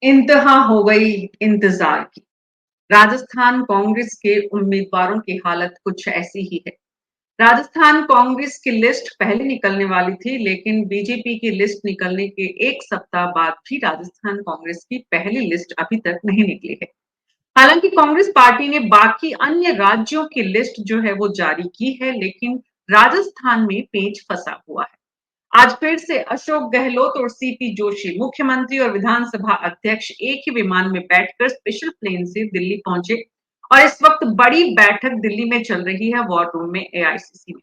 इंतहा हो गई इंतजार की। राजस्थान कांग्रेस के उम्मीदवारों की हालत कुछ ऐसी ही है। राजस्थान कांग्रेस की लिस्ट पहले निकलने वाली थी, लेकिन बीजेपी की लिस्ट निकलने के एक सप्ताह बाद भी राजस्थान कांग्रेस की पहली लिस्ट अभी तक नहीं निकली है। हालांकि कांग्रेस पार्टी ने बाकी अन्य राज्यों की लिस्ट जो है वो जारी की है, लेकिन राजस्थान में पेच फंसा हुआ है। आज फिर से अशोक गहलोत और सीपी जोशी, मुख्यमंत्री और विधानसभा अध्यक्ष, एक ही विमान में बैठकर स्पेशल प्लेन से दिल्ली पहुंचे और इस वक्त बड़ी बैठक दिल्ली में चल रही है, वॉर रूम में, एआईसीसी में।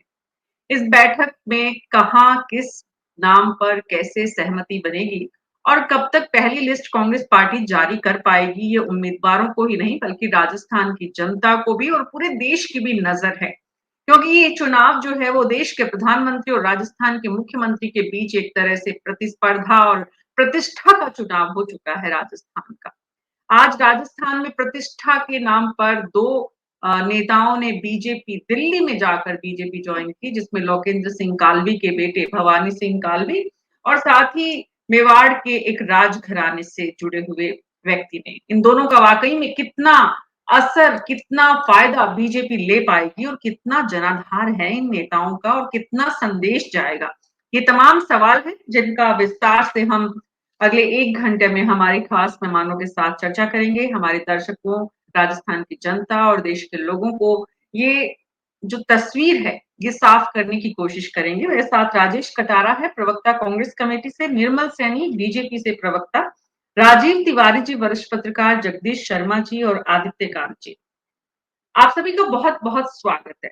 इस बैठक में कहां, किस नाम पर, कैसे सहमति बनेगी और कब तक पहली लिस्ट कांग्रेस पार्टी जारी कर पाएगी, ये उम्मीदवारों को ही नहीं बल्कि राजस्थान की जनता को भी और पूरे देश की भी नजर है। क्योंकि ये चुनाव जो है वो देश के प्रधानमंत्री और राजस्थान के मुख्यमंत्री के बीच एक तरह से प्रतिस्पर्धा और प्रतिष्ठा का चुनाव हो चुका है राजस्थान का। आज राजस्थान में प्रतिष्ठा के नाम पर दो नेताओं ने बीजेपी दिल्ली में जाकर बीजेपी ज्वाइन की, जिसमें लोकेंद्र सिंह कालवी के बेटे भवानी सिंह कालवी और साथ ही मेवाड़ के एक राजघराने से जुड़े हुए व्यक्ति ने। इन दोनों का वाकई में कितना असर, कितना फायदा बीजेपी ले पाएगी और कितना जनाधार है इन नेताओं का और कितना संदेश जाएगा, ये तमाम सवाल है जिनका विस्तार से हम अगले 1 घंटे में हमारे खास मेहमानों के साथ चर्चा करेंगे। हमारे दर्शकों, राजस्थान की जनता और देश के लोगों को ये जो तस्वीर है ये साफ करने की कोशिश करेंगे। मेरे साथ राजेश कटारा है, प्रवक्ता कांग्रेस कमेटी से, निर्मल सैनी बीजेपी से प्रवक्ता, राजीव तिवारी जी वरिष्ठ पत्रकार, जगदीश शर्मा जी और आदित्य कांत जी। आप सभी का बहुत बहुत स्वागत है।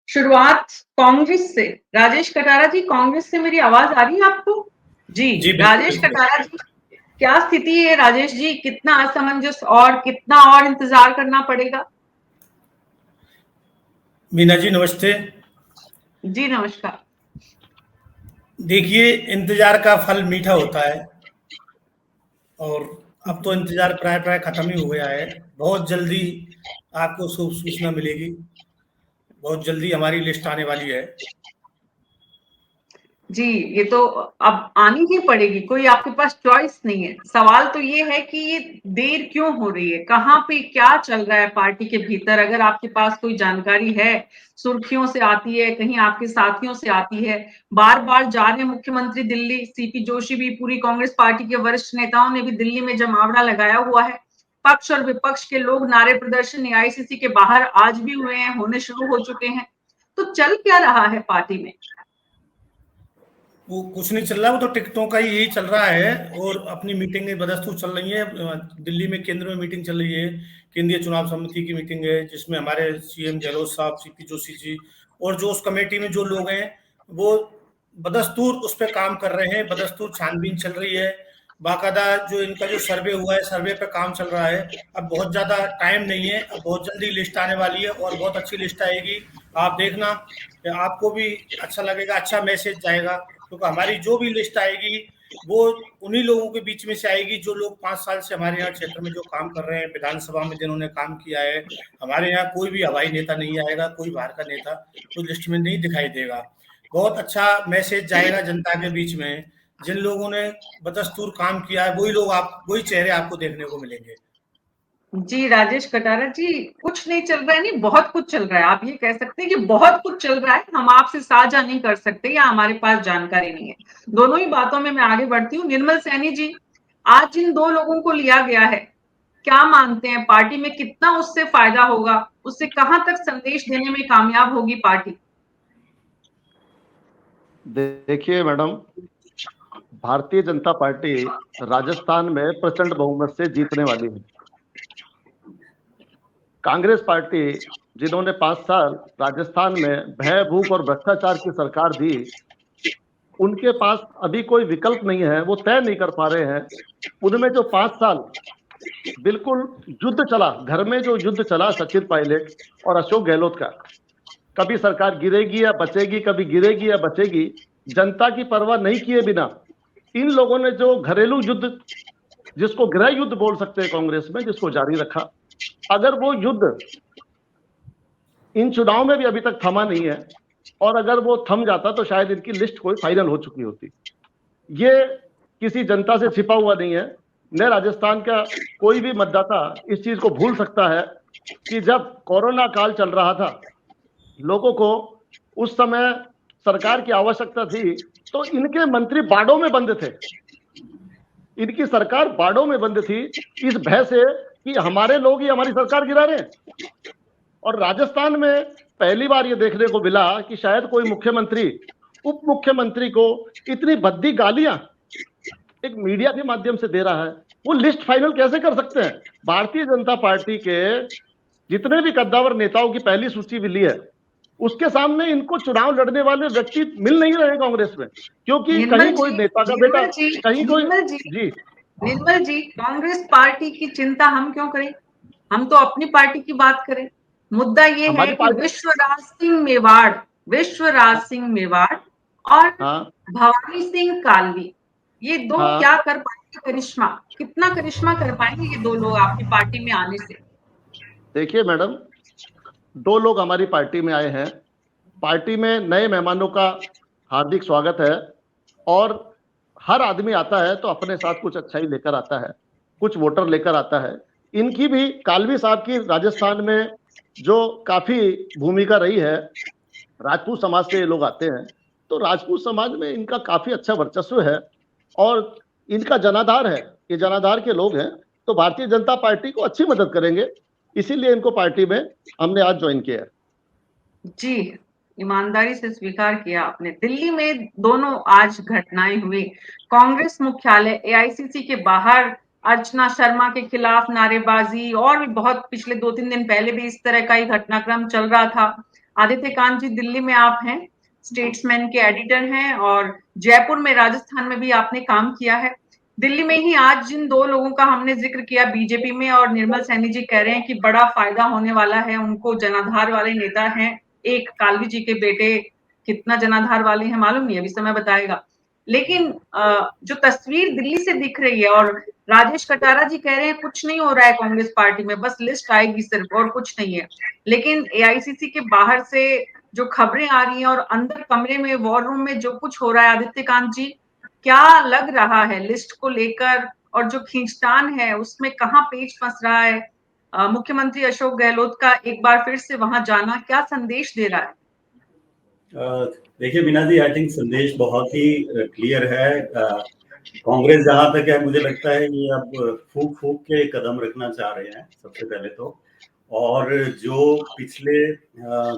शुरुआत कांग्रेस से, राजेश कटारा जी, कांग्रेस से मेरी आवाज आ रही है आपको? जी, जी राजेश बिल्कुल। कटारा जी, क्या स्थिति है राजेश जी? कितना असमंजस और कितना और इंतजार करना पड़ेगा? मीना जी नमस्ते। जी नमस्कार। देखिए, इंतजार का फल मीठा होता है और अब तो इंतजार प्राय प्राय खत्म ही हो गया है। बहुत जल्दी आपको शुभ सूचना मिलेगी। बहुत जल्दी हमारी लिस्ट आने वाली है। जी, ये तो अब आनी ही पड़ेगी, कोई आपके पास चॉइस नहीं है। सवाल तो ये है कि ये देर क्यों हो रही है, कहाँ पे क्या चल रहा है पार्टी के भीतर? अगर आपके पास कोई जानकारी है, सुर्खियों से आती है, कहीं आपके साथियों से आती है, बार बार जा रहे मुख्यमंत्री दिल्ली, सीपी जोशी भी, पूरी कांग्रेस पार्टी के वरिष्ठ नेताओं ने भी दिल्ली में जमावड़ा लगाया हुआ है। पक्ष और विपक्ष के लोग नारे प्रदर्शन एआईसीसी के बाहर आज भी हुए हैं, होने शुरू हो चुके हैं। तो चल क्या रहा है पार्टी में? वो कुछ नहीं चल रहा, वो तो टिकटों का ही यही चल रहा है और अपनी मीटिंगें बदस्तूर चल रही हैं। दिल्ली में केंद्र में मीटिंग चल रही है, केंद्रीय चुनाव समिति की मीटिंग है, जिसमें हमारे सीएम गहलोत साहब, सीपी जोशी जी और जो उस कमेटी में जो लोग हैं वो बदस्तूर उस पर काम कर रहे हैं। बदस्तूर छानबीन चल रही है। बाकायदा जो इनका जो सर्वे हुआ है, सर्वे पे काम चल रहा है। अब बहुत ज्यादा टाइम नहीं है, अब बहुत जल्दी लिस्ट आने वाली है और बहुत अच्छी लिस्ट आएगी। आप देखना, आपको भी अच्छा लगेगा, अच्छा मैसेज जाएगा। क्योंकि हमारी जो भी लिस्ट आएगी वो उन्हीं लोगों के बीच में से आएगी जो लोग 5 साल से हमारे यहाँ क्षेत्र में जो काम कर रहे हैं, विधानसभा में जिन्होंने काम किया है। हमारे यहाँ कोई भी हवाई नेता नहीं आएगा, कोई बाहर का नेता कोई लिस्ट में नहीं दिखाई देगा। बहुत अच्छा मैसेज जाएगा जनता के बीच में। जिन लोगों ने बदस्तूर काम किया है वही लोग, आप वही चेहरे आपको देखने को मिलेंगे। जी राजेश कटारा जी, कुछ नहीं चल रहा है, नहीं बहुत कुछ चल रहा है। आप ये कह सकते हैं कि बहुत कुछ चल रहा है, हम आपसे साझा नहीं कर सकते या हमारे पास जानकारी नहीं है। दोनों ही बातों में मैं आगे बढ़ती हूँ। निर्मल सैनी जी, आज जिन दो लोगों को लिया गया है, क्या मानते हैं पार्टी में कितना उससे फायदा होगा? उससे कहां तक संदेश देने में कामयाब होगी पार्टी? देखिए मैडम, भारतीय जनता पार्टी राजस्थान में प्रचंड बहुमत से जीतने वाली है। कांग्रेस पार्टी, जिन्होंने 5 साल राजस्थान में भय, भूख और भ्रष्टाचार की सरकार दी, उनके पास अभी कोई विकल्प नहीं है। वो तय नहीं कर पा रहे हैं। उनमें जो 5 साल बिल्कुल युद्ध चला, घर में जो युद्ध चला सचिन पायलट और अशोक गहलोत का, कभी सरकार गिरेगी या बचेगी, कभी गिरेगी या बचेगी, जनता की परवाह नहीं किए बिना इन लोगों ने जो घरेलू युद्ध, जिसको गृह युद्ध बोल सकते हैं कांग्रेस में, जिसको जारी रखा। अगर वो युद्ध इन चुनाव में भी अभी तक थमा नहीं है और अगर वो थम जाता तो शायद इनकी लिस्ट कोई फाइनल हो चुकी होती। ये किसी जनता से छिपा हुआ नहीं है। न राजस्थान का कोई भी मतदाता इस चीज को भूल सकता है कि जब कोरोना काल चल रहा था, लोगों को उस समय सरकार की आवश्यकता थी, तो इनके मंत्री बाड़ों में बंद थे, इनकी सरकार बाड़ों में बंद थी, इस भय से कि हमारे लोग ही हमारी सरकार गिरा रहे हैं। और राजस्थान में पहली बार ये देखने को मिला कि शायद कोई मुख्यमंत्री उप मुख्यमंत्री को इतनी भद्दी गालियां एक मीडिया के माध्यम से दे रहा है। वो लिस्ट फाइनल कैसे कर सकते हैं? भारतीय जनता पार्टी के जितने भी कद्दावर नेताओं की पहली सूची मिली है, उसके सामने इनको चुनाव लड़ने वाले व्यक्ति मिल नहीं रहे कांग्रेस में, क्योंकि कहीं कोई नेता का बेटा, कहीं कोई जी निर्मल जी, कांग्रेस पार्टी की चिंता हम क्यों करें? हम तो अपनी पार्टी की बात करें। मुद्दा ये है कि विश्वराज सिंह मेवाड़ और भवानी सिंह कालवी, ये दो क्या कर पाएंगे? करिश्मा, कितना करिश्मा कर पाएंगे ये दो लोग आपकी पार्टी में आने से? देखिए मैडम, दो लोग हमारी पार्टी में आए हैं। पार्टी में नए मेहमानों का हार्दिक स्वागत है, और हर आदमी आता है तो अपने साथ कुछ अच्छाई लेकर आता है, कुछ वोटर लेकर आता है। इनकी भी, कालवी साहब की राजस्थान में जो काफी भूमिका रही है, राजपूत समाज से ये लोग आते हैं, तो राजपूत समाज में इनका काफी अच्छा वर्चस्व है और इनका जनाधार है, ये जनाधार के लोग हैं, तो भारतीय जनता पार्टी को अच्छी मदद करेंगे, इसीलिए इनको पार्टी में हमने आज ज्वाइन किया है। जी, ईमानदारी से स्वीकार किया आपने। दिल्ली में दोनों आज घटनाएं हुई। कांग्रेस मुख्यालय एआईसीसी के बाहर अर्चना शर्मा के खिलाफ नारेबाजी, और भी बहुत पिछले 2-3 दिन पहले भी इस तरह का ही घटनाक्रम चल रहा था। आदित्य कांत जी, दिल्ली में आप हैं, स्टेट्समैन के एडिटर हैं, और जयपुर में, राजस्थान में भी आपने काम किया है। दिल्ली में ही आज जिन दो लोगों का हमने जिक्र किया बीजेपी में, और निर्मल सैनी जी कह रहे हैं कि बड़ा फायदा होने वाला है उनको, जनाधार वाले नेता हैं। एक कालवी जी के बेटे कितना जनाधार वाले हैं मालूम नहीं, अभी समय बताएगा। लेकिन जो तस्वीर दिल्ली से दिख रही है, और राजेश कटारा जी कह रहे हैं कुछ नहीं हो रहा है कांग्रेस पार्टी में, बस लिस्ट आएगी सिर्फ और कुछ नहीं है। लेकिन एआईसीसी के बाहर से जो खबरें आ रही हैं और अंदर कमरे में, वॉर रूम में जो कुछ हो रहा है, आदित्य कांत जी, क्या लग रहा है लिस्ट को लेकर? और जो खींचतान है उसमें कहाँ पेच फंस रहा है? मुख्यमंत्री अशोक गहलोत का एक बार फिर से वहां जाना क्या संदेश दे रहा है? देखिए बीना जी, आई थिंक संदेश बहुत ही क्लियर है। कांग्रेस जहां तक है, मुझे लगता है ये अब फूक फूक के कदम रखना चाह रहे हैं सबसे पहले तो। और जो पिछले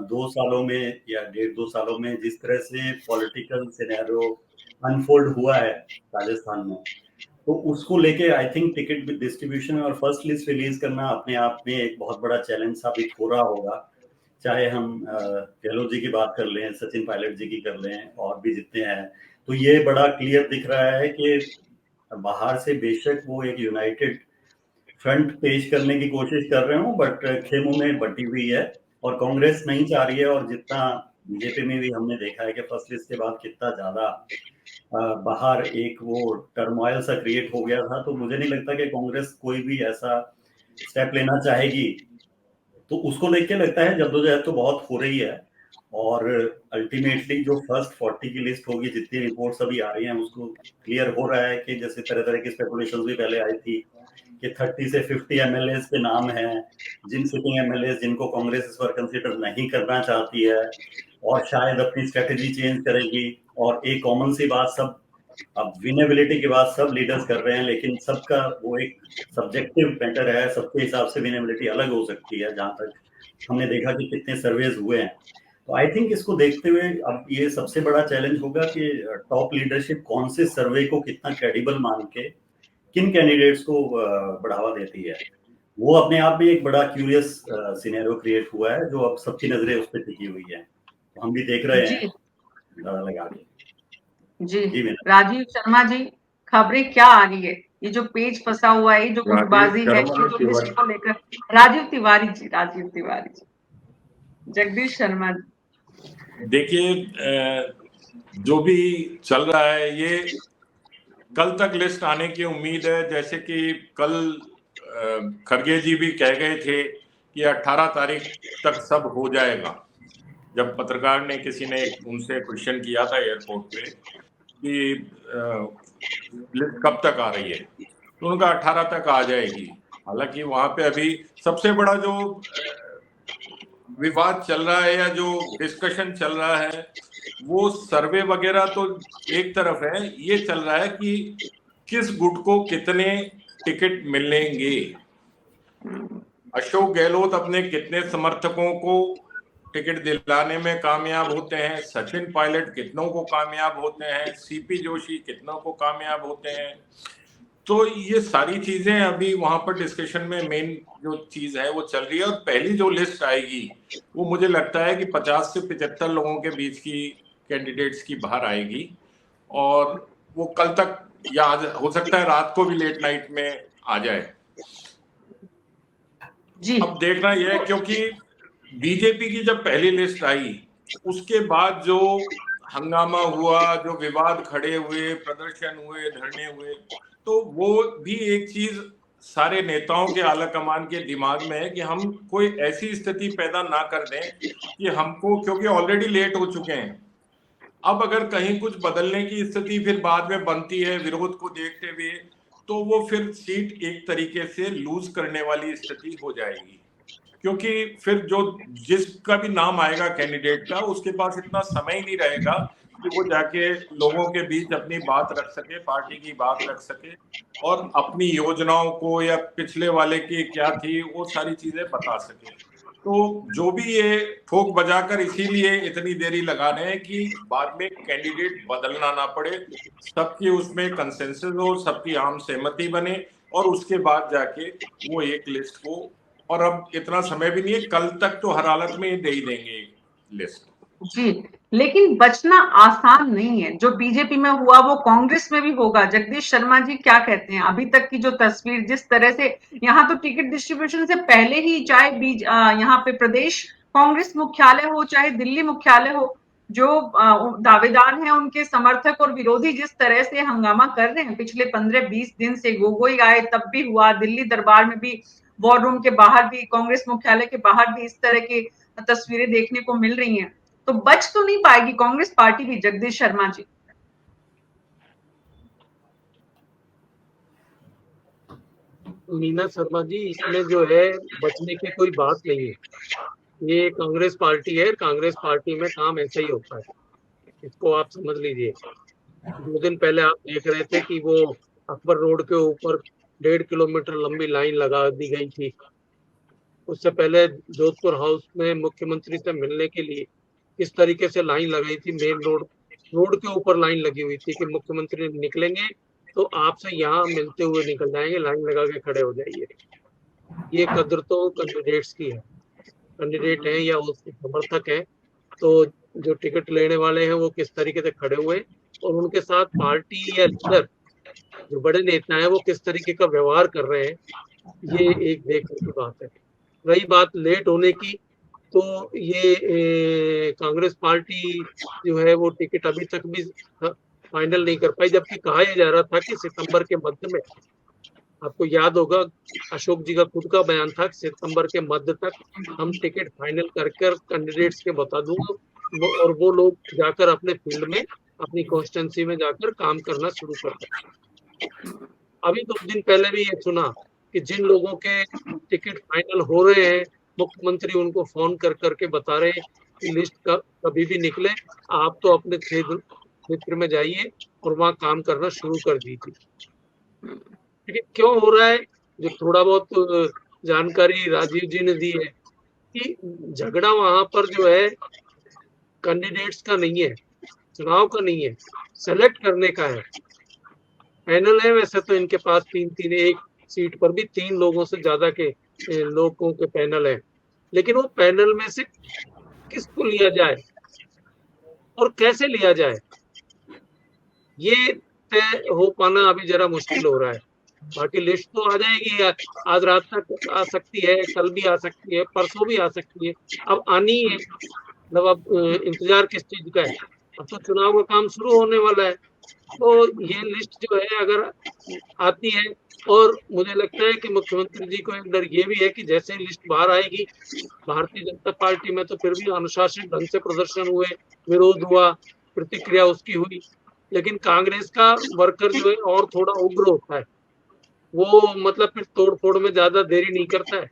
2 सालों में या 1.5-2 सालों में जिस तरह से पॉलिटिकल सिनेरियो अनफोल्ड हुआ है राजस्थान में, तो उसको लेके आई थिंक टिकट डिस्ट्रीब्यूशन और फर्स्ट लिस्ट रिलीज करना अपने आप में एक बहुत बड़ा चैलेंज साबित हो रहा होगा। चाहे हम गहलोत जी की बात कर लें, सचिन पायलट जी की कर लें, और भी जितने हैं, तो ये बड़ा क्लियर दिख रहा है कि बाहर से बेशक वो एक यूनाइटेड फ्रंट पेश करने की कोशिश कर रहे हो, बट खेमों में बटी हुई है और कांग्रेस नहीं चाह रही है। और जितना बीजेपी में भी हमने देखा है कि फर्स्ट लिस्ट के बाद कितना ज्यादा बाहर एक वो टर्मोइल सा क्रिएट हो गया था, तो मुझे नहीं लगता कि कांग्रेस कोई भी ऐसा स्टेप लेना चाहेगी। तो उसको लेके लगता है जद्दोजहद तो बहुत हो रही है, और अल्टीमेटली जो फर्स्ट 40 की लिस्ट होगी, जितनी रिपोर्ट्स अभी आ रही हैं, उसको क्लियर हो रहा है कि जैसे तरह तरह की स्पेकुलेशंस भी पहले आई थी कि 30 से 50 एमएलएस के नाम हैं, जिन सिटिंग एमएलएस जिनको कांग्रेस इस बार कंसीडर नहीं करना चाहती है और शायद अपनी स्ट्रेटेजी चेंज करेगी। और एक कॉमन सी बात, सब अब विनेबिलिटी की बात सब लीडर्स कर रहे हैं, लेकिन सबका वो एक सब्जेक्टिव मैटर है, सबके हिसाब से विनेबिलिटी अलग हो सकती है। जहां तक हमने देखा कि कितने सर्वेज हुए हैं, तो आई थिंक इसको देखते हुए अब ये सबसे बड़ा चैलेंज होगा कि टॉप लीडरशिप कौन से सर्वे को कितना क्रेडिबल मान के किन कैंडिडेट्स को बढ़ावा देती है। वो अपने आप में एक बड़ा क्यूरियस सिनेरियो क्रिएट हुआ है, जो अब सबकी नजरें उस पर टिकी हुई है। तो हम भी देख रहे हैं लगा के। जी राजीव शर्मा जी, खबरें क्या आ रही है? ये जो पेज फंसा हुआ है, जो गुटबाजी है, जो लिस्ट को लेकर। राजीव तिवारी जी, जगदीश शर्मा जी। देखिए, जो भी चल रहा है, ये कल तक लिस्ट आने की उम्मीद है। जैसे कि कल खरगे जी भी कह गए थे कि 18 तारीख तक सब हो जाएगा, जब पत्रकार ने किसी ने उनसे क्वेश्चन किया था एयरपोर्ट पे कि लिस्ट कब तक आ रही है, तो उनका 18 तक आ जाएगी। हालांकि वहां पे अभी सबसे बड़ा जो विवाद चल रहा है या जो डिस्कशन चल रहा है वो सर्वे वगैरह तो एक तरफ है, ये चल रहा है कि किस गुट को कितने टिकट मिलेंगे। अशोक गहलोत अपने कितने समर्थकों को टिकट दिलाने में कामयाब होते हैं, सचिन पायलट कितनों को कामयाब होते हैं, सीपी जोशी कितनों को कामयाब होते हैं। तो ये सारी चीजें अभी वहां पर डिस्कशन में मेन जो चीज है वो चल रही है। और पहली जो लिस्ट आएगी वो मुझे लगता है कि 50 से 75 लोगों के बीच की कैंडिडेट्स की बाहर आएगी, और वो कल तक या हो सकता है रात को भी लेट नाइट में आ जाए जी। अब देखना यह है, क्योंकि बीजेपी की जब पहली लिस्ट आई उसके बाद जो हंगामा हुआ, जो विवाद खड़े हुए, प्रदर्शन हुए, धरने हुए, तो वो भी एक चीज सारे नेताओं के आला कमान के दिमाग में है कि हम कोई ऐसी स्थिति पैदा ना कर दें कि हमको, क्योंकि ऑलरेडी लेट हो चुके हैं, अब अगर कहीं कुछ बदलने की स्थिति फिर बाद में बनती है विरोध को देखते हुए, तो वो फिर सीट एक तरीके से लूज करने वाली स्थिति हो जाएगी। क्योंकि फिर जो जिसका भी नाम आएगा कैंडिडेट का, उसके पास इतना समय ही नहीं रहेगा कि वो जाके लोगों के बीच अपनी बात रख सके, पार्टी की बात रख सके और अपनी योजनाओं को या पिछले वाले की क्या थी वो सारी चीजें बता सके। तो जो भी ये ठोक बजाकर इसीलिए इतनी देरी लगा रहे हैं कि बाद में कैंडिडेट बदलना ना पड़े, सबकी उसमें कंसेंसस हो, सबकी आम सहमति बने और उसके बाद जाके वो एक लिस्ट को, और अब इतना समय भी नहीं है, कल तक तो हर हालत में दे ही देंगे लिस्ट। जी, लेकिन बचना आसान नहीं है। जो बीजेपी में हुआ वो कांग्रेस में भी होगा। जगदीश शर्मा जी क्या कहते हैं? अभी तक की जो तस्वीर जिस तरह से यहाँ तो टिकट डिस्ट्रीब्यूशन से पहले ही, चाहे यहाँ पे प्रदेश कांग्रेस मुख्यालय हो चाहे दिल्ली मुख्यालय हो, जो दावेदार हैं उनके समर्थक और विरोधी जिस तरह से हंगामा कर रहे हैं पिछले 15-20 दिन से, गोगोई आए तब भी हुआ, दिल्ली दरबार में भी, वॉर रूम के बाहर भी, कांग्रेस मुख्यालय के बाहर भी इस तरह की तस्वीरें देखने को मिल रही हैं। तो बच तो नहीं पाएगी कांग्रेस पार्टी भी, जगदीश शर्मा जी? मीना शर्मा जी, इसमें जो है बचने की कोई बात नहीं है। ये कांग्रेस पार्टी है, कांग्रेस पार्टी में काम ऐसा ही होता है, इसको आप समझ लीजिए। 2 दिन पहले आप देख रहे थे कि वो अकबर रोड के ऊपर 1.5 किलोमीटर लंबी लाइन लगा दी गई थी। उससे पहले जोधपुर हाउस में मुख्यमंत्री से मिलने के लिए किस तरीके से लाइन लगाई थी, मेन रोड के ऊपर लाइन लगी हुई थी कि मुख्यमंत्री निकलेंगे तो आपसे यहाँ मिलते हुए निकल जाएंगे, लाइन लगा के खड़े हो जाइए। ये कदर तो कैंडिडेट्स की है, कैंडिडेट है या उसके समर्थक है, तो जो टिकट लेने वाले हैं वो किस तरीके से खड़े हुए और उनके साथ पार्टी या लीडर जो बड़े नेता हैं वो किस तरीके का व्यवहार कर रहे हैं, ये एक देखने की बात है। रही बात लेट होने की, तो ये कांग्रेस पार्टी जो है वो टिकट अभी तक भी फाइनल नहीं कर पाई, जबकि कहा यह जा रहा था कि सितंबर के मध्य में, आपको याद होगा अशोक जी का खुद का बयान था कि सितंबर के मध्य तक हम टिकट फाइनल कर कैंडिडेट्स के बता दूंगा और वो लोग जाकर अपने फील्ड में, अपनी कॉन्स्टिट्यूंसी में जाकर काम करना शुरू कर सकते। अभी 2 दिन पहले भी ये सुना कि जिन लोगों के टिकट फाइनल हो रहे हैं, मुख्यमंत्री उनको फोन कर करके बता रहे हैं कि लिस्ट कभी भी निकले, आप तो अपने क्षेत्र में जाइए और वहां काम करना शुरू कर दीजिए। लेकिन क्यों हो रहा है? जो थोड़ा बहुत जानकारी राजीव जी ने दी है कि झगड़ा वहां पर जो है कैंडिडेट्स का नहीं है, चुनाव का नहीं है, सेलेक्ट करने का है। पैनल है वैसे तो इनके पास 3-3, एक सीट पर भी 3 लोगों से ज्यादा के लोगों के पैनल है, लेकिन वो पैनल में से किसको लिया जाए और कैसे लिया जाए, ये तय हो पाना अभी जरा मुश्किल हो रहा है। बाकी लिस्ट तो आ जाएगी, आज रात तक आ सकती है, कल भी आ सकती है, परसों भी आ सकती है, अब आनी है। मतलब अब इंतजार किस चीज का है? अब तो चुनाव का काम शुरू होने वाला है, तो ये लिस्ट जो है अगर आती है, और मुझे लगता है कि मुख्यमंत्री जी को एक डर ये भी है कि जैसे लिस्ट बाहर आएगी भारतीय जनता पार्टी में, तो फिर भी अनुशासित ढंग से प्रदर्शन हुए, विरोध हुआ, प्रतिक्रिया उसकी हुई, लेकिन कांग्रेस का वर्कर जो है और थोड़ा उग्र होता है, वो मतलब फिर तोड़ फोड़ में ज्यादा देरी नहीं करता है।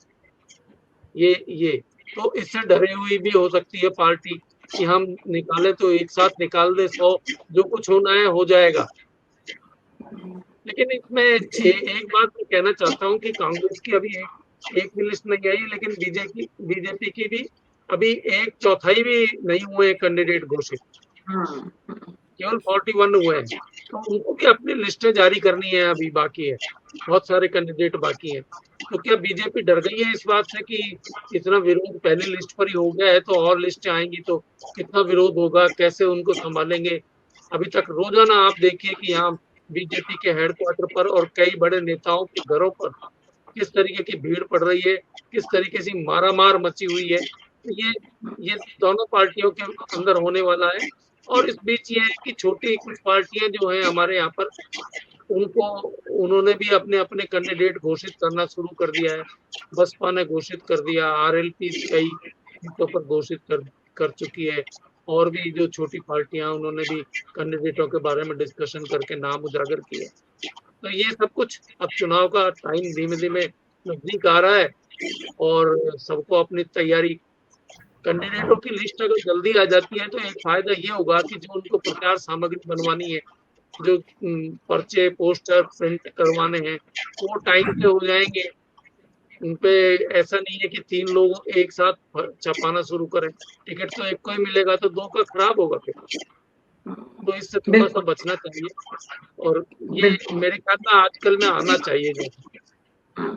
ये तो इससे डरे हुई भी हो सकती है पार्टी कि हम निकाले तो एक साथ निकाल दे 100, जो कुछ होना है हो जाएगा। लेकिन इसमें एक बात मैं कहना चाहता हूँ कि कांग्रेस की अभी एक भी लिस्ट नहीं आई, लेकिन बीजेपी की भी अभी 1/4 भी नहीं हुए कैंडिडेट घोषित, केवल 41 हुए हैं। तो उनको भी अपनी लिस्टें जारी करनी है, अभी बाकी है, बहुत सारे कैंडिडेट बाकी हैं। तो क्या बीजेपी डर गई है इस बात से कि इतना विरोध पहले लिस्ट पर ही हो गया है, तो और लिस्ट आएंगी तो कितना विरोध होगा, कैसे उनको संभालेंगे? अभी तक रोजाना आप देखिए कि यहाँ बीजेपी के हेडक्वार्टर पर और कई बड़े नेताओं के घरों पर किस तरीके की भीड़ पड़ रही है, किस तरीके से मारामार मची हुई है। ये दोनों पार्टियों के अंदर होने वाला है। और इस बीच ये है कि छोटी कुछ पार्टियां जो हैं हमारे यहाँ पर, उन्होंने भी अपने अपने कैंडिडेट घोषित करना शुरू कर दिया है। बसपा ने घोषित कर दिया, आरएलपी कई सीटों पर घोषित कर चुकी है, और भी जो छोटी पार्टियां उन्होंने भी कैंडिडेटों के बारे में डिस्कशन करके नाम उजागर किए। तो ये सब कुछ, अब चुनाव का टाइम धीमे धीमे नजदीक आ रहा है और सबको अपनी तैयारी, कैंडिडेटों की लिस्ट अगर जल्दी आ जाती है तो एक फायदा ये होगा कि जो उनको प्रचार सामग्री बनवानी है, जो पर्चे पोस्टर प्रिंट करवाने हैं, वो टाइम पे हो जाएंगे। उनपे ऐसा नहीं है कि 3 लोग एक साथ छपाना शुरू करें, टिकट तो एक को ही मिलेगा तो 2 का खराब होगा फिर। तो इससे थोड़ा सा बचना चाहिए, और ये मेरे ख्याल में आजकल में आना चाहिए। जो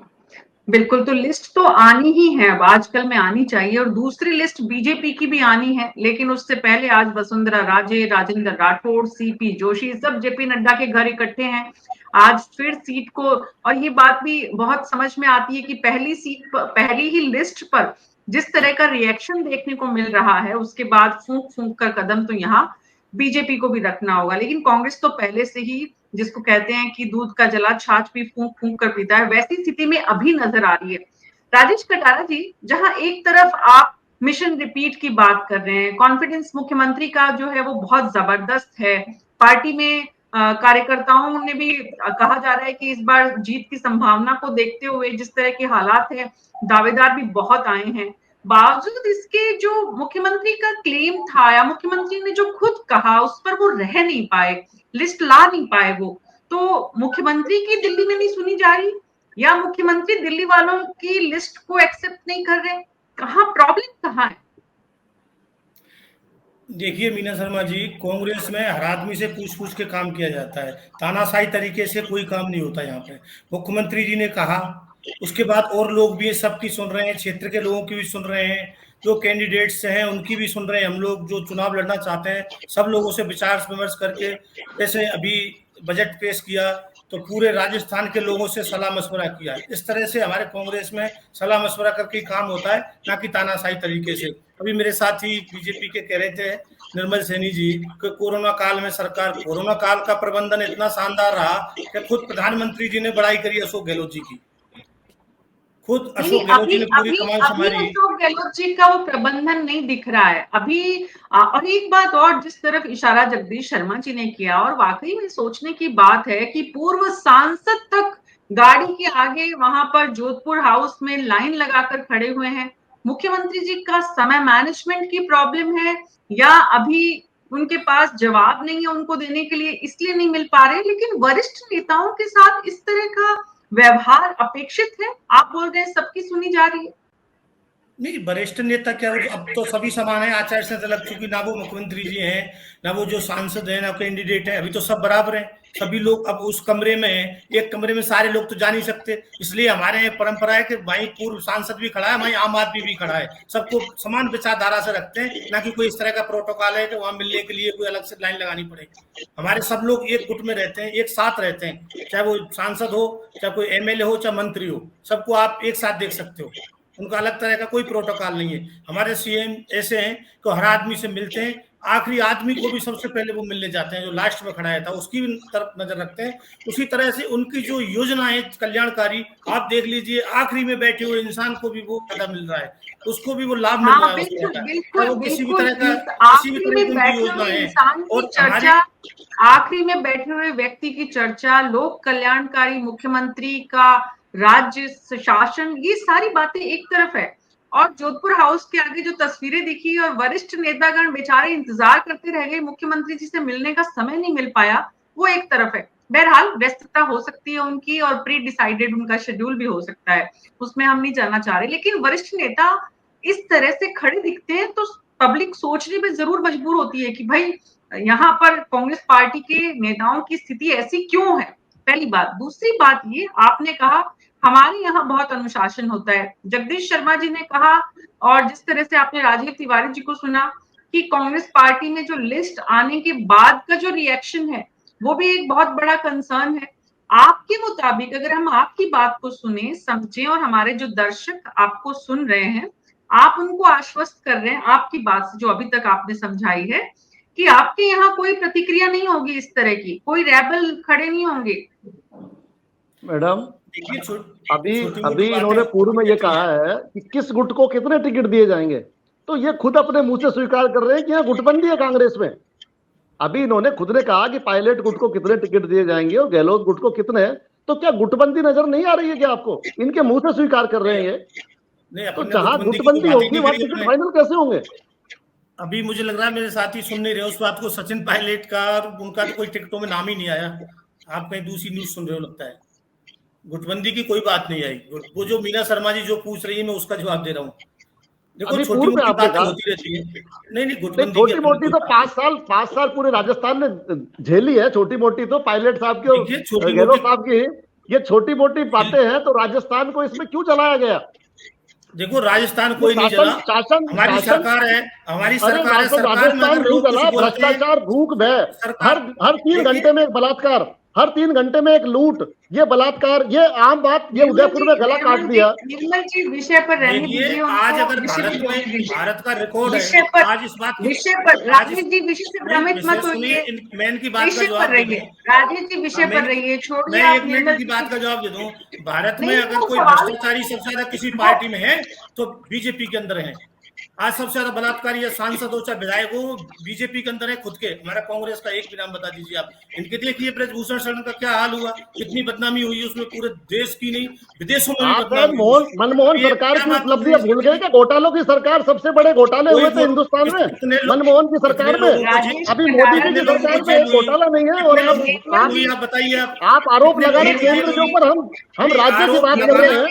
बिल्कुल, तो लिस्ट तो आनी ही है, अब आजकल में आनी चाहिए, और दूसरी लिस्ट बीजेपी की भी आनी है। लेकिन उससे पहले आज वसुंधरा राजे, राजेंद्र राठौड़, सीपी जोशी सब जेपी नड्डा के घर इकट्ठे हैं। आज फिर सीट को, और ये बात भी बहुत समझ में आती है कि पहली ही लिस्ट पर जिस तरह का रिएक्शन देखने को मिल रहा है, उसके बाद फूंक फूंक कर कदम तो यहाँ बीजेपी को भी रखना होगा। लेकिन कांग्रेस तो पहले से ही, जिसको कहते हैं कि दूध का जला छाछ भी फूंक फूंक कर पीता है, वैसी स्थिति में अभी नजर आ रही है। राजेश कटारा जी, जहां एक तरफ आप मिशन रिपीट की बात कर रहे हैं, कॉन्फिडेंस मुख्यमंत्री का जो है वो बहुत जबरदस्त है, पार्टी में कार्यकर्ताओं ने भी कहा जा रहा है कि इस बार जीत की संभावना को देखते हुए जिस तरह के हालात है, दावेदार भी बहुत आए हैं, बावजूद इसके जो मुख्यमंत्री का क्लेम था या मुख्यमंत्री ने जो खुद कहा उस पर वो रह नहीं पाए, लिस्ट ला नहीं पाए वो, तो मुख्यमंत्री की दिल्ली में नहीं सुनी जा रही, या मुख्यमंत्री दिल्ली वालों की लिस्ट को एक्सेप्ट नहीं कर रहे? कहाँ प्रॉब्लम कहाँ है? देखिए मीना शर्मा जी, कांग्रेस में हर आदमी से पूछ के काम किया जाता है, तानाशाही तरीके से कोई काम नहीं होता यहाँ पे। मुख्यमंत्री जी ने कहा, उसके बाद और लोग भी सबकी सुन रहे हैं, क्षेत्र के लोगों की भी सुन रहे हैं, जो कैंडिडेट्स हैं उनकी भी सुन रहे हैं। हम लोग जो चुनाव लड़ना चाहते हैं सब लोगों से विचार विमर्श करके, जैसे अभी बजट पेश किया तो पूरे राजस्थान के लोगों से सलाह मशवरा किया। इस तरह से हमारे कांग्रेस में सलाह मशवरा करके काम होता है, ना कि तानाशाही तरीके से। अभी मेरे साथी बीजेपी के कह रहे थे निर्मल सैनी जी कि कोरोना काल में कोरोना काल का प्रबंधन इतना शानदार रहा कि खुद प्रधानमंत्री जी ने बड़ाई करी अशोक गहलोत जी की, खुद अशोक गहलोत जी ने पूरी कमान संभाली। अशोक गहलोत जी का वो प्रबंधन नहीं दिख रहा है अभी। और एक बात और, जिस तरफ इशारा जगदीश शर्मा जी ने किया, और वाकई में सोचने की बात है कि पूर्व सांसद तक गाड़ी के आगे वहां पर जोधपुर हाउस में लाइन लगाकर खड़े हुए हैं। मुख्यमंत्री जी का समय मैनेजमेंट की प्रॉब्लम है, या अभी उनके पास जवाब नहीं है उनको देने के लिए, इसलिए नहीं मिल पा रहे? लेकिन वरिष्ठ नेताओं के साथ इस तरह का व्यवहार अपेक्षित है? आप बोल रहे हैं सबकी सुनी जा रही है। नहीं, वरिष्ठ नेता क्या, अब तो सभी समान है, आचार संहिता लग चुकी, ना वो मुख्यमंत्री जी हैं, ना वो जो सांसद हैं, ना कैंडिडेट है, अभी तो सब बराबर हैं। सभी लोग अब उस कमरे में हैं, एक कमरे में सारे लोग तो जा नहीं सकते, इसलिए हमारे यहाँ परंपरा है कि वहीं पूर्व सांसद भी खड़ा है, वहीं आम आदमी भी खड़ा है, सबको समान विचारधारा से रखते हैं, ना कि कोई इस तरह का प्रोटोकॉल है कि वहां मिलने के लिए कोई अलग से लाइन लगानी पड़े। हमारे सब लोग एक गुट में रहते हैं, एक साथ रहते हैं, चाहे वो सांसद हो, चाहे कोई एमएलए हो, चाहे मंत्री हो, सबको आप एक साथ देख सकते हो। उनका अलग तरह का कोई प्रोटोकॉल नहीं है। हमारे सीएम ऐसे हैं कि हर आदमी से मिलते हैं, आखिरी आदमी को भी सबसे पहले वो मिलने जाते हैं, जो लास्ट में खड़ा था उसकी भी तरफ नजर रखते हैं। उसी तरह से उनकी जो योजना है कल्याणकारी, आप देख लीजिए आखिरी में बैठे हुए इंसान को भी वो फायदा मिल रहा है, उसको भी वो लाभ मिल रहा है। बिल्कुल वो किसी भी बिल्कुल तरह बिल्कुल का आखिरी में बैठे हुए इंसान की चर्चा, आखिरी में बैठे हुए व्यक्ति की चर्चा, लोक कल्याणकारी मुख्यमंत्री का राज्य शासन, ये सारी बातें एक तरफ है, और जोधपुर हाउस के आगे जो तस्वीरें दिखी और वरिष्ठ नेतागण बेचारे इंतजार करते रह गए, मुख्यमंत्री जी से मिलने का समय नहीं मिल पाया, वो एक तरफ है। बहरहाल व्यस्तता हो सकती है उनकी और प्री डिसाइडेड उनका शेड्यूल भी हो सकता है, उसमें हम नहीं जानना चाह रहे, लेकिन वरिष्ठ नेता इस तरह से खड़े दिखते हैं तो पब्लिक सोचने में जरूर मजबूर होती है कि भाई यहाँ पर कांग्रेस पार्टी के नेताओं की स्थिति ऐसी क्यों है, पहली बात। दूसरी बात ये, आपने कहा हमारे यहाँ बहुत अनुशासन होता है, जगदीश शर्मा जी ने कहा, और जिस तरह से आपने राजीव तिवारी जी को सुना कि कांग्रेस पार्टी में जो लिस्ट आने के बाद का जो रिएक्शन है वो भी एक बहुत बड़ा कंसर्न है। आपके मुताबिक अगर हम आपकी बात को सुने समझें और हमारे जो दर्शक आपको सुन रहे हैं, आप उनको आश्वस्त कर रहे हैं आपकी बात से जो अभी तक आपने समझाई है कि आपके यहाँ कोई प्रतिक्रिया नहीं होगी इस तरह की, कोई रेबल खड़े नहीं होंगे। मैडम अभी इन्होंने पूर्व में ये कहा है कि किस गुट को कितने टिकट दिए जाएंगे, तो ये खुद अपने मुंह से स्वीकार कर रहे हैं कि यहाँ गुटबंदी है कांग्रेस में। अभी इन्होंने खुद ने कहा कि पायलट गुट को कितने टिकट दिए जाएंगे और गहलोत गुट को कितने, तो क्या गुटबंदी नजर नहीं आ रही है क्या आपको? इनके मुंह से स्वीकार कर रहे हैं ये, तो जहां गुटबंदी होगी वहां टिकट फाइनल कैसे होंगे? अभी मुझे लग रहा है मेरे साथी सुन नहीं रहे उस बात को, सचिन पायलट का उनका तो कोई टिकटों में नाम ही नहीं आया, आप कहीं दूसरी न्यूज सुन रहे हो लगता है। गुटबंदी की कोई बात नहीं आई, वो जो मीना शर्मा जी जो पूछ रही है मैं उसका जवाब दे रहा हूँ। देखो छोटी मोटी बातें होती रहती है, नहीं गुटबंदी छोटी मोटी तो 5 साल पूरे राजस्थान ने झेली है, छोटी मोटी तो पायलट साहब की और गहलोत साहब की, ये छोटी मोटी बातें हैं, तो राजस्थान को इसमें क्यों चलाया गया? देखो राजस्थान कोई नहीं चला, हमारी सरकार है, हमारी सरकार है, राजस्थान नहीं चला। भ्रष्टाचार, भूख, भय, हर 3 घंटे में एक बलात्कार, हर 3 घंटे में एक लूट, ये बलात्कार, ये आम बात, ये उदयपुर में गला काट दिया। निर्मल जी विषय पर रहने दीजिए, आज अगर भारत का रिकॉर्ड है, आज इस बात विषय पर राजेश जी विषय से भ्रमित मत होइए, मैन की बात का विषय पर रहिए, राजेश जी विषय पर रहिए, छोड़िए मैं आप। 1 मिनट की बात का जवाब दे दूं, भारत में अगर कोई भ्रष्टाचारी सबसे ज्यादा किसी पार्टी में है तो बीजेपी के अंदर है। आज सबसे ज्यादा बलात्कारी या सांसद हो चाहे विधायक हो बीजेपी के अंदर है खुद के। हमारा कांग्रेस का एक भी नाम बता दीजिए आप। इनके देखिए ब्रजभूषण शरण का क्या हाल हुआ, कितनी बदनामी हुई उसमें, पूरे देश की नहीं विदेशों में भी बदनामी। मनमोहन सरकार की उपलब्धियां भूल गए कि घोटालों की सरकार, सबसे बड़े घोटाले हुए थे हिंदुस्तान में मनमोहन की सरकार में। अभी मोदी जी की सरकार में एक घोटाला नहीं है, और आप बताइए, आप आरोप लगा रहे केंद्र के ऊपर, हम राज्य की बात कर रहे हैं,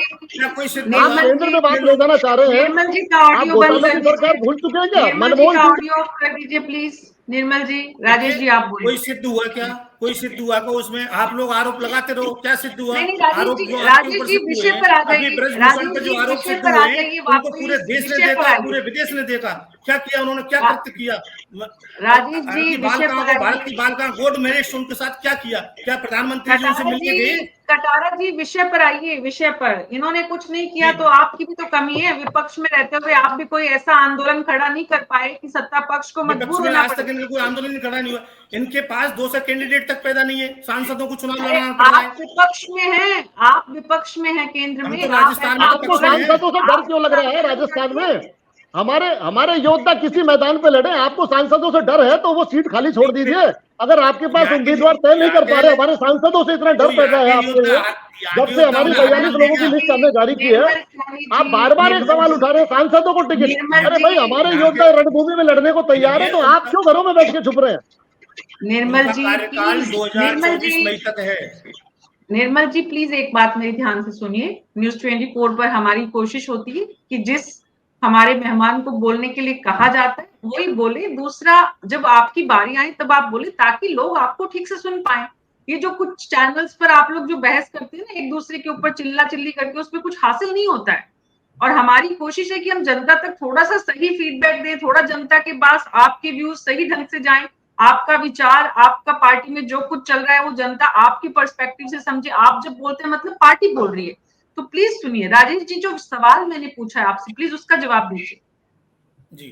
आप केंद्र में बात ले जाना चाह रहे हैं। सरकार भूल चुके हैं क्या? मनमोहन ऑडियो ऑफ कर दीजिए प्लीज। निर्मल जी, राजेश जी आप बोलिए। कोई सिद्ध हुआ क्या? कोई सिद्ध हुआ को उसमें आप लोग आरोप लगाते रहो, क्या सिद्ध हुआ? आरोप राजेश जी विषय पर आ जाइए, ब्रजभूषण पर जो आरोप सिद्ध हुए उनको पूरे देश ने देखा, पूरे विदेश ने देखा, क्या किया उन्होंने, क्या कृत्य किया? राजेश जी भारत की बालिका गोल्ड मेरिट उनके साथ क्या किया? क्या प्रधानमंत्री जी उनसे मिलने गए? कटारा जी विषय पर आइए, विषय पर। इन्होंने कुछ नहीं किया तो आपकी भी तो कमी है, विपक्ष में रहते हुए आप भी कोई ऐसा आंदोलन खड़ा नहीं कर पाए कि सत्ता पक्ष को मजबूर होना पड़े। आज तक इनका कोई आंदोलन नहीं खड़ा नहीं हुआ, इनके पास 200 कैंडिडेट तक पैदा नहीं है, सांसदों को चुनाव लड़ना पड़ रहा है। आप विपक्ष में हैं, आप विपक्ष में हैं केंद्र में, राजस्थान में आपको सांसदों से डर क्यों लग रहा है? राजस्थान में हमारे योद्धा किसी मैदान पे लड़े, आपको सांसदों से डर है तो वो सीट खाली छोड़ दीजिए। अगर आपके पास उम्मीदवार तय नहीं कर पा रहे, हमारे सांसदों से इतना डर पैदा है आपके लिए, जब से हमारी 42 लोगों की लिस्ट हमने जारी की है, आप बार बार एक सवाल उठा रहे हैं सांसदों को टिकट। अरे भाई हमारे योद्धा रणभूमि में लड़ने को तैयार है, तो आप क्यों घरों में बैठ के छुप रहे हैं? निर्मल जी, निर्मल जी प्लीज एक बात मेरी ध्यान से सुनिए। न्यूज़ 24 पर हमारी कोशिश होती है कि जिस हमारे मेहमान को बोलने के लिए कहा जाता है वही बोले, दूसरा जब आपकी बारी आए तब आप बोले, ताकि लोग आपको ठीक से सुन पाए। ये जो कुछ चैनल्स पर आप लोग जो बहस करते हैं ना एक दूसरे के ऊपर चिल्ला चिल्ली करके, उसमें कुछ हासिल नहीं होता है। और हमारी कोशिश है कि हम जनता तक थोड़ा सा सही फीडबैक दें, थोड़ा जनता के पास आपके व्यूज सही ढंग से जाएं, आपका विचार, आपका पार्टी में जो कुछ चल रहा है वो जनता आपके पर्सपेक्टिव से समझे। आप जब बोलते हैं मतलब पार्टी बोल रही है, तो प्लीज सुनिए। राजेश जी, जो सवाल मैंने पूछा है आपसे, प्लीज उसका जवाब दीजिए। जी,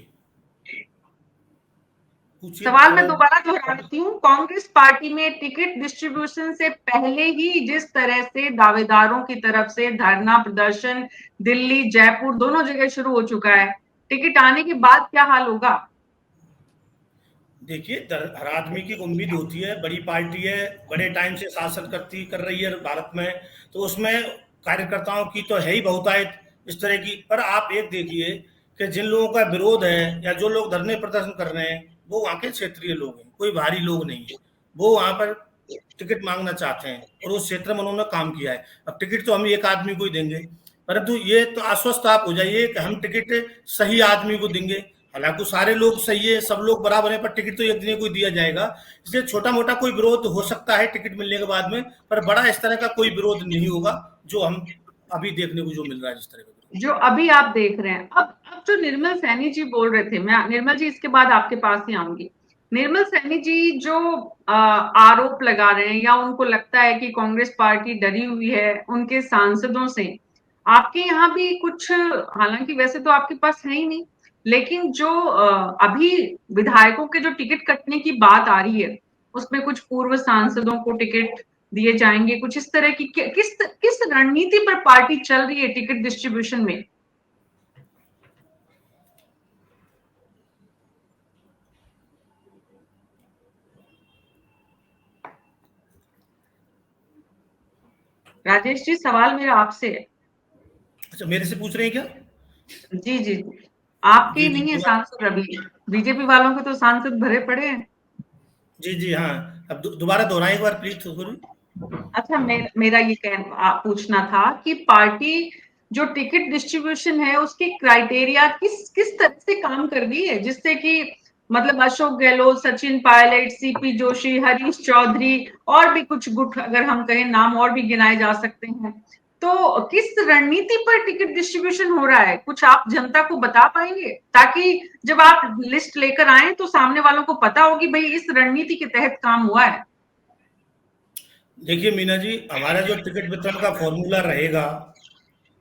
सवाल मैं दोबारा दोहराती हूँ, कांग्रेस पार्टी में टिकट डिस्ट्रीब्यूशन से पहले ही जिस तरह से दावेदारों की तरफ से धरना प्रदर्शन दिल्ली जयपुर दोनों जगह शुरू हो चुका है, टिकट आने के बाद क्या हाल होगा? देखिए, हर आदमी की उम्मीद होती है, बड़ी पार्टी है, बड़े टाइम से शासन कर रही है भारत में, तो उसमें कार्यकर्ताओं की तो है ही बहुतायत इस तरह की। पर आप एक देखिए कि जिन लोगों का विरोध है या जो लोग धरने प्रदर्शन कर रहे हैं वो वहाँ के क्षेत्रीय लोग हैं, कोई बाहरी लोग नहीं है। वो वहाँ पर टिकट मांगना चाहते हैं और उस क्षेत्र में उन्होंने काम किया है। अब टिकट तो हम एक आदमी को ही देंगे, परंतु ये तो आश्वस्त आप हो जाइए कि हम टिकट सही आदमी को देंगे। हालांकि सारे लोग सही है, सब लोग बराबर है, पर टिकट तो एक दिन को दिया जाएगा। इसलिए छोटा मोटा कोई विरोध हो सकता है टिकट मिलने के बाद में, पर बड़ा इस तरह का कोई विरोध नहीं होगा जो हम अभी देखने को जो मिल रहा है, जिस तरह का जो अभी आप देख रहे हैं। अब जो निर्मल सैनी जी बोल रहे थे, मैं निर्मल जी इसके बाद आपके पास ही आऊंगी। निर्मल सैनी जी जो आरोप लगा रहे हैं या उनको लगता है कि कांग्रेस पार्टी डरी हुई है उनके सांसदों से, आपके यहाँ भी कुछ, हालांकि वैसे तो आपके पास है ही नहीं, लेकिन जो अभी विधायकों के जो टिकट कटने की बात आ रही है उसमें कुछ पूर्व सांसदों को टिकट दिए जाएंगे, कुछ इस तरह की किस रणनीति पर पार्टी चल रही है टिकट डिस्ट्रीब्यूशन में? राजेश जी, सवाल मेरा आपसे है। अच्छा, मेरे से पूछ रहे हैं क्या? जी जी, आपके नहीं है सांसद, अभी बीजेपी वालों के तो सांसद भरे पड़े हैं। जी जी हाँ, अब दोबारा दोहराएं एक बार प्लीज। अच्छा, मेरा ये पूछना था कि पार्टी जो टिकट डिस्ट्रीब्यूशन है उसकी क्राइटेरिया किस तरह से काम कर रही है, जिससे कि मतलब अशोक गहलोत, सचिन पायलट, सीपी जोशी, हरीश चौधरी और भी कुछ गुट, अगर हम कहें नाम और भी गिनाए जा सकते हैं, तो किस रणनीति पर टिकट डिस्ट्रीब्यूशन हो रहा है, कुछ आप जनता को बता पाएंगे, ताकि जब आप लिस्ट लेकर आए तो सामने वालों को पता होगी भाई इस रणनीति के तहत काम हुआ है। देखिए मीना जी, हमारा जो टिकट वितरण का फॉर्मूला रहेगा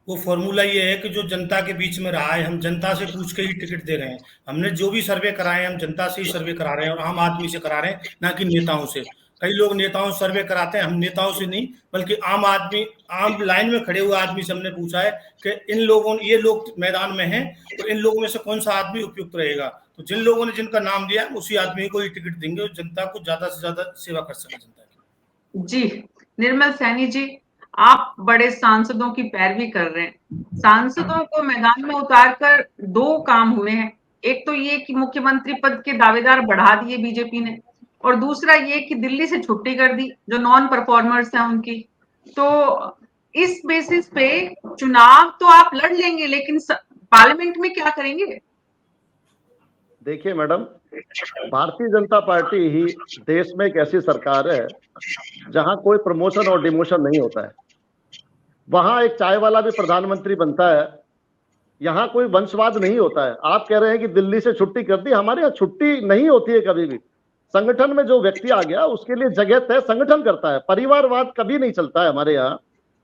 वो फॉर्मूला ये है कि जो जनता के बीच में रहा है, हम जनता से पूछ के ही टिकट दे रहे हैं। हमने जो भी सर्वे कराए हम जनता से ही सर्वे करा रहे हैं और आम आदमी से करा रहे हैं, ना कि नेताओं से। कई लोग नेताओं से सर्वे कराते हैं, हम नेताओं से नहीं, बल्कि आम आदमी, आम लाइन में खड़े हुए आदमी से हमने पूछा है कि इन लोगों, ये लोग मैदान में हैं तो इन लोगों में से कौन सा आदमी उपयुक्त रहेगा। तो जिन लोगों ने जिनका नाम दिया उसी आदमी को ही टिकट देंगे और जनता को ज्यादा से ज्यादा सेवा कर सके जनता की। जी निर्मल सैनी जी, आप बड़े सांसदों की पैरवी कर रहे हैं। सांसदों को मैदान में उतारकर दो काम हुए हैं, एक तो ये कि मुख्यमंत्री पद के दावेदार बढ़ा दिए बीजेपी ने, और दूसरा ये कि दिल्ली से छुट्टी कर दी जो नॉन परफॉर्मर्स हैं उनकी। तो इस बेसिस पे चुनाव तो आप लड़ लेंगे, लेकिन पार्लियामेंट में क्या करेंगे? देखिए मैडम, भारतीय जनता पार्टी ही देश में एक ऐसी सरकार है जहां कोई प्रमोशन और डिमोशन नहीं होता है। वहां एक चाय वाला भी प्रधानमंत्री बनता है, यहाँ कोई वंशवाद नहीं होता है। आप कह रहे हैं कि दिल्ली से छुट्टी कर दी, हमारे यहाँ छुट्टी नहीं होती है कभी भी। संगठन में जो व्यक्ति आ गया उसके लिए जगह तय संगठन करता है, परिवारवाद कभी नहीं चलता है हमारे यहाँ।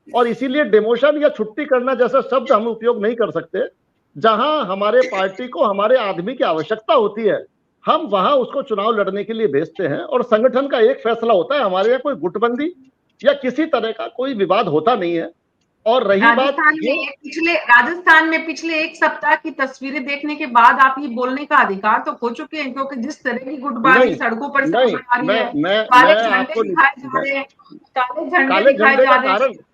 और इसीलिए डिमोशन या छुट्टी करना जैसा शब्द हम उपयोग नहीं कर सकते। जहां हमारे पार्टी को हमारे आदमी की आवश्यकता होती है, हम वहां उसको चुनाव लड़ने के लिए भेजते हैं और संगठन का एक फैसला होता है। हमारे यहाँ कोई गुटबंदी या किसी तरह का कोई विवाद होता नहीं है। और रही बात राजस्थान में पिछले एक सप्ताह की तस्वीरें देखने के बाद आप ये बोलने का अधिकार तो खो चुके हैं, क्योंकि जिस तरह की गुटबाजी सड़कों पर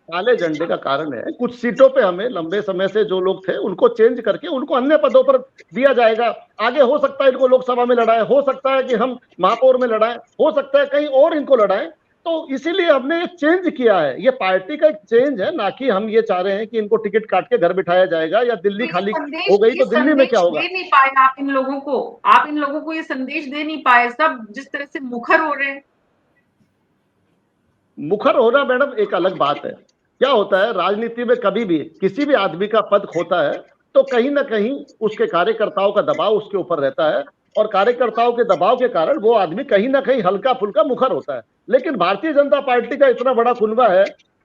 काले झंडे का कारण है। कुछ सीटों पे हमें लंबे समय से जो लोग थे उनको चेंज करके उनको अन्य पदों पर दिया जाएगा। आगे हो सकता है इनको लोकसभा में लड़ाएं, हो सकता है कि हम महापौर में लड़ाएं, हो सकता है कहीं और इनको लड़ाएं। तो इसीलिए हमने ये चेंज किया है, ये पार्टी का एक चेंज है, ना कि हम ये चाह रहे हैं कि इनको टिकट काट के घर बिठाया जाएगा या दिल्ली खाली हो गई तो दिल्ली में क्या होगा। दे नहीं पाए आप इन लोगों को ये संदेश दे नहीं पाए, सब जिस तरह से मुखर हो रहे हैं। मुखर होना मैडम एक अलग बात है। क्या होता है राजनीति में, कभी भी किसी भी आदमी का पद खोता है तो कहीं ना कहीं उसके कार्यकर्ताओं का दबाव उसके ऊपर रहता है, और कार्यकर्ताओं के दबाव के कारण वो आदमी कहीं ना कहीं हल्का फुल्का मुखर होता है। लेकिन भारतीय जनता पार्टी का इतना बड़ा कुनबा है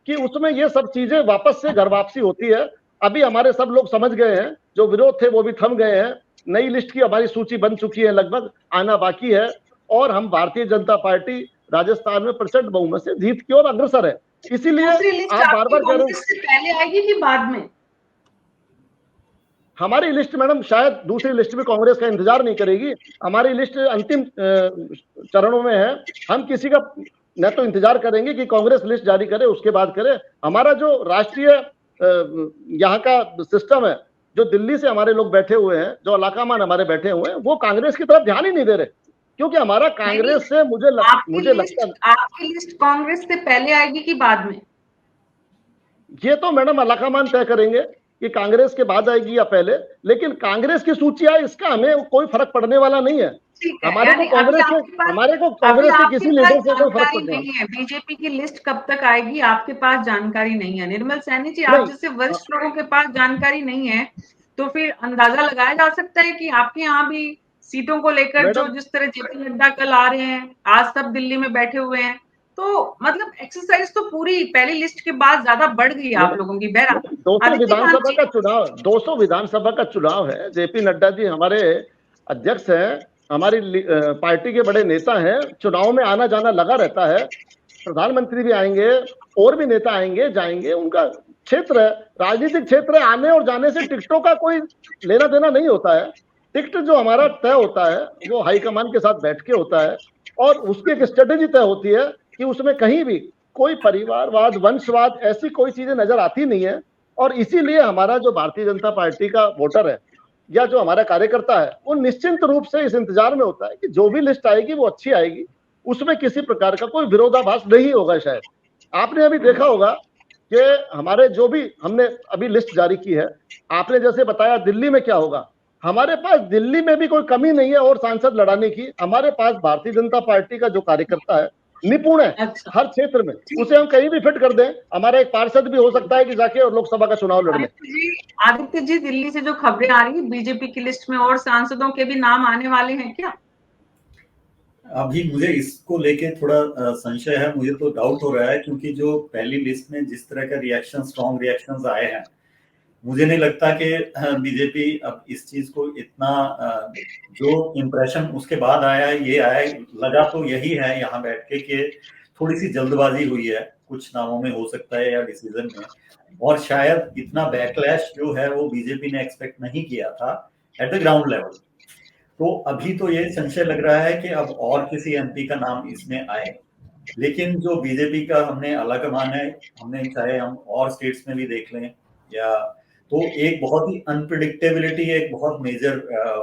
कि उसमें ये सब चीजें वापस से घर वापसी होती है। अभी हमारे सब लोग समझ गए हैं, जो विरोध थे वो भी थम गए हैं। नई लिस्ट की हमारी सूची बन चुकी है, लगभग आना बाकी है, और हम भारतीय जनता पार्टी राजस्थान में प्रचंड बहुमत से जीत की ओर अग्रसर है। इसीलिए आप बार बार कह रहे हैं पहले आएगी कि बाद में? हमारी लिस्ट मैडम शायद दूसरी लिस्ट में कांग्रेस का इंतजार नहीं करेगी, हमारी लिस्ट अंतिम चरणों में है। हम किसी का न तो इंतजार करेंगे कि कांग्रेस लिस्ट जारी करे उसके बाद करे। हमारा जो राष्ट्रीय यहाँ का सिस्टम है, जो दिल्ली से हमारे लोग बैठे हुए हैं, जो इलाकामान हमारे बैठे हुए हैं, वो कांग्रेस की तरफ ध्यान ही नहीं दे रहे, क्योंकि हमारा कांग्रेस से मुझे लगता है आपकी लिस्ट कांग्रेस से पहले आएगी कि बाद में? ये तो मैडम इलाकामान तय करेंगे कि कांग्रेस के बाद आएगी या पहले, लेकिन कांग्रेस की सूची आए इसका हमें कोई फर्क पड़ने वाला नहीं है। हमारे को कांग्रेस के किसी लीडर से कोई फर्क नहीं है। बीजेपी की लिस्ट कब तक आएगी आपके पास जानकारी नहीं है। निर्मल सैनी जी, आप जैसे वरिष्ठ लोगों के पास जानकारी नहीं है, तो फिर अंदाजा लगाया जा सकता है कि आपके यहाँ भी सीटों को लेकर जो जिस तरह जेपी नड्डा कल आ रहे हैं, आज सब दिल्ली में बैठे हुए हैं, तो मतलब एक्सरसाइज तो पूरी पहली लिस्ट के बाद ज्यादा बढ़ गई आप लोगों की। 200 विधानसभा का चुनाव है। जेपी नड्डा जी हमारे अध्यक्ष हैं, हमारी पार्टी के बड़े नेता हैं, चुनाव में आना जाना लगा रहता है। प्रधानमंत्री भी आएंगे, और भी नेता आएंगे जाएंगे, उनका क्षेत्र है, राजनीतिक क्षेत्र है। आने और जाने से टिकटों का कोई लेना देना नहीं होता है। टिकट जो हमारा तय होता है वो हाईकमान के साथ बैठ के होता है, और उसकी एक स्ट्रेटेजी तय होती है कि उसमें कहीं भी कोई परिवारवाद, वंशवाद, ऐसी कोई चीजें नजर आती नहीं है। और इसीलिए हमारा जो भारतीय जनता पार्टी का वोटर है या जो हमारा कार्यकर्ता है, वो निश्चिंत रूप से इस इंतजार में होता है कि जो भी लिस्ट आएगी वो अच्छी आएगी, उसमें किसी प्रकार का कोई विरोधाभास नहीं होगा। शायद आपने अभी देखा होगा कि हमारे जो भी हमने अभी लिस्ट जारी की है, आपने जैसे बताया दिल्ली में क्या होगा, हमारे पास दिल्ली में भी कोई कमी नहीं है और सांसद लड़ाने की। हमारे पास भारतीय जनता पार्टी का जो कार्यकर्ता है, निपुण है हर क्षेत्र में, उसे हम कहीं भी फिट कर दें। हमारा एक पार्षद भी हो सकता है कि जाके और लोकसभा का चुनाव लड़ ले। आदित्य जी, दिल्ली से जो खबरें आ रही है, बीजेपी की लिस्ट में और सांसदों के भी नाम आने वाले हैं क्या? अभी मुझे इसको लेके थोड़ा संशय है, मुझे तो डाउट हो रहा है, क्योंकि जो पहली लिस्ट में जिस तरह का रिएक्शन, स्ट्रॉन्ग रिएक्शंस आए हैं, मुझे नहीं लगता कि बीजेपी अब इस चीज को इतना जो इम्प्रेशन उसके बाद आया, ये आया, लगा तो यही है यहाँ बैठ के कि थोड़ी सी जल्दबाजी हुई है कुछ नामों में, हो सकता है, या डिसीजन में, और शायद इतना बैकलैश जो है वो बीजेपी ने एक्सपेक्ट नहीं किया था एट द ग्राउंड लेवल। तो अभी तो ये संशय लग रहा है कि अब और किसी एमपी का नाम इसमें आए, लेकिन जो बीजेपी का हमने आलाकमान है, हमने चाहे हम और स्टेट्स में भी देख लें, या तो एक बहुत ही अनप्रिडिक्टेबिलिटी एक बहुत मेजर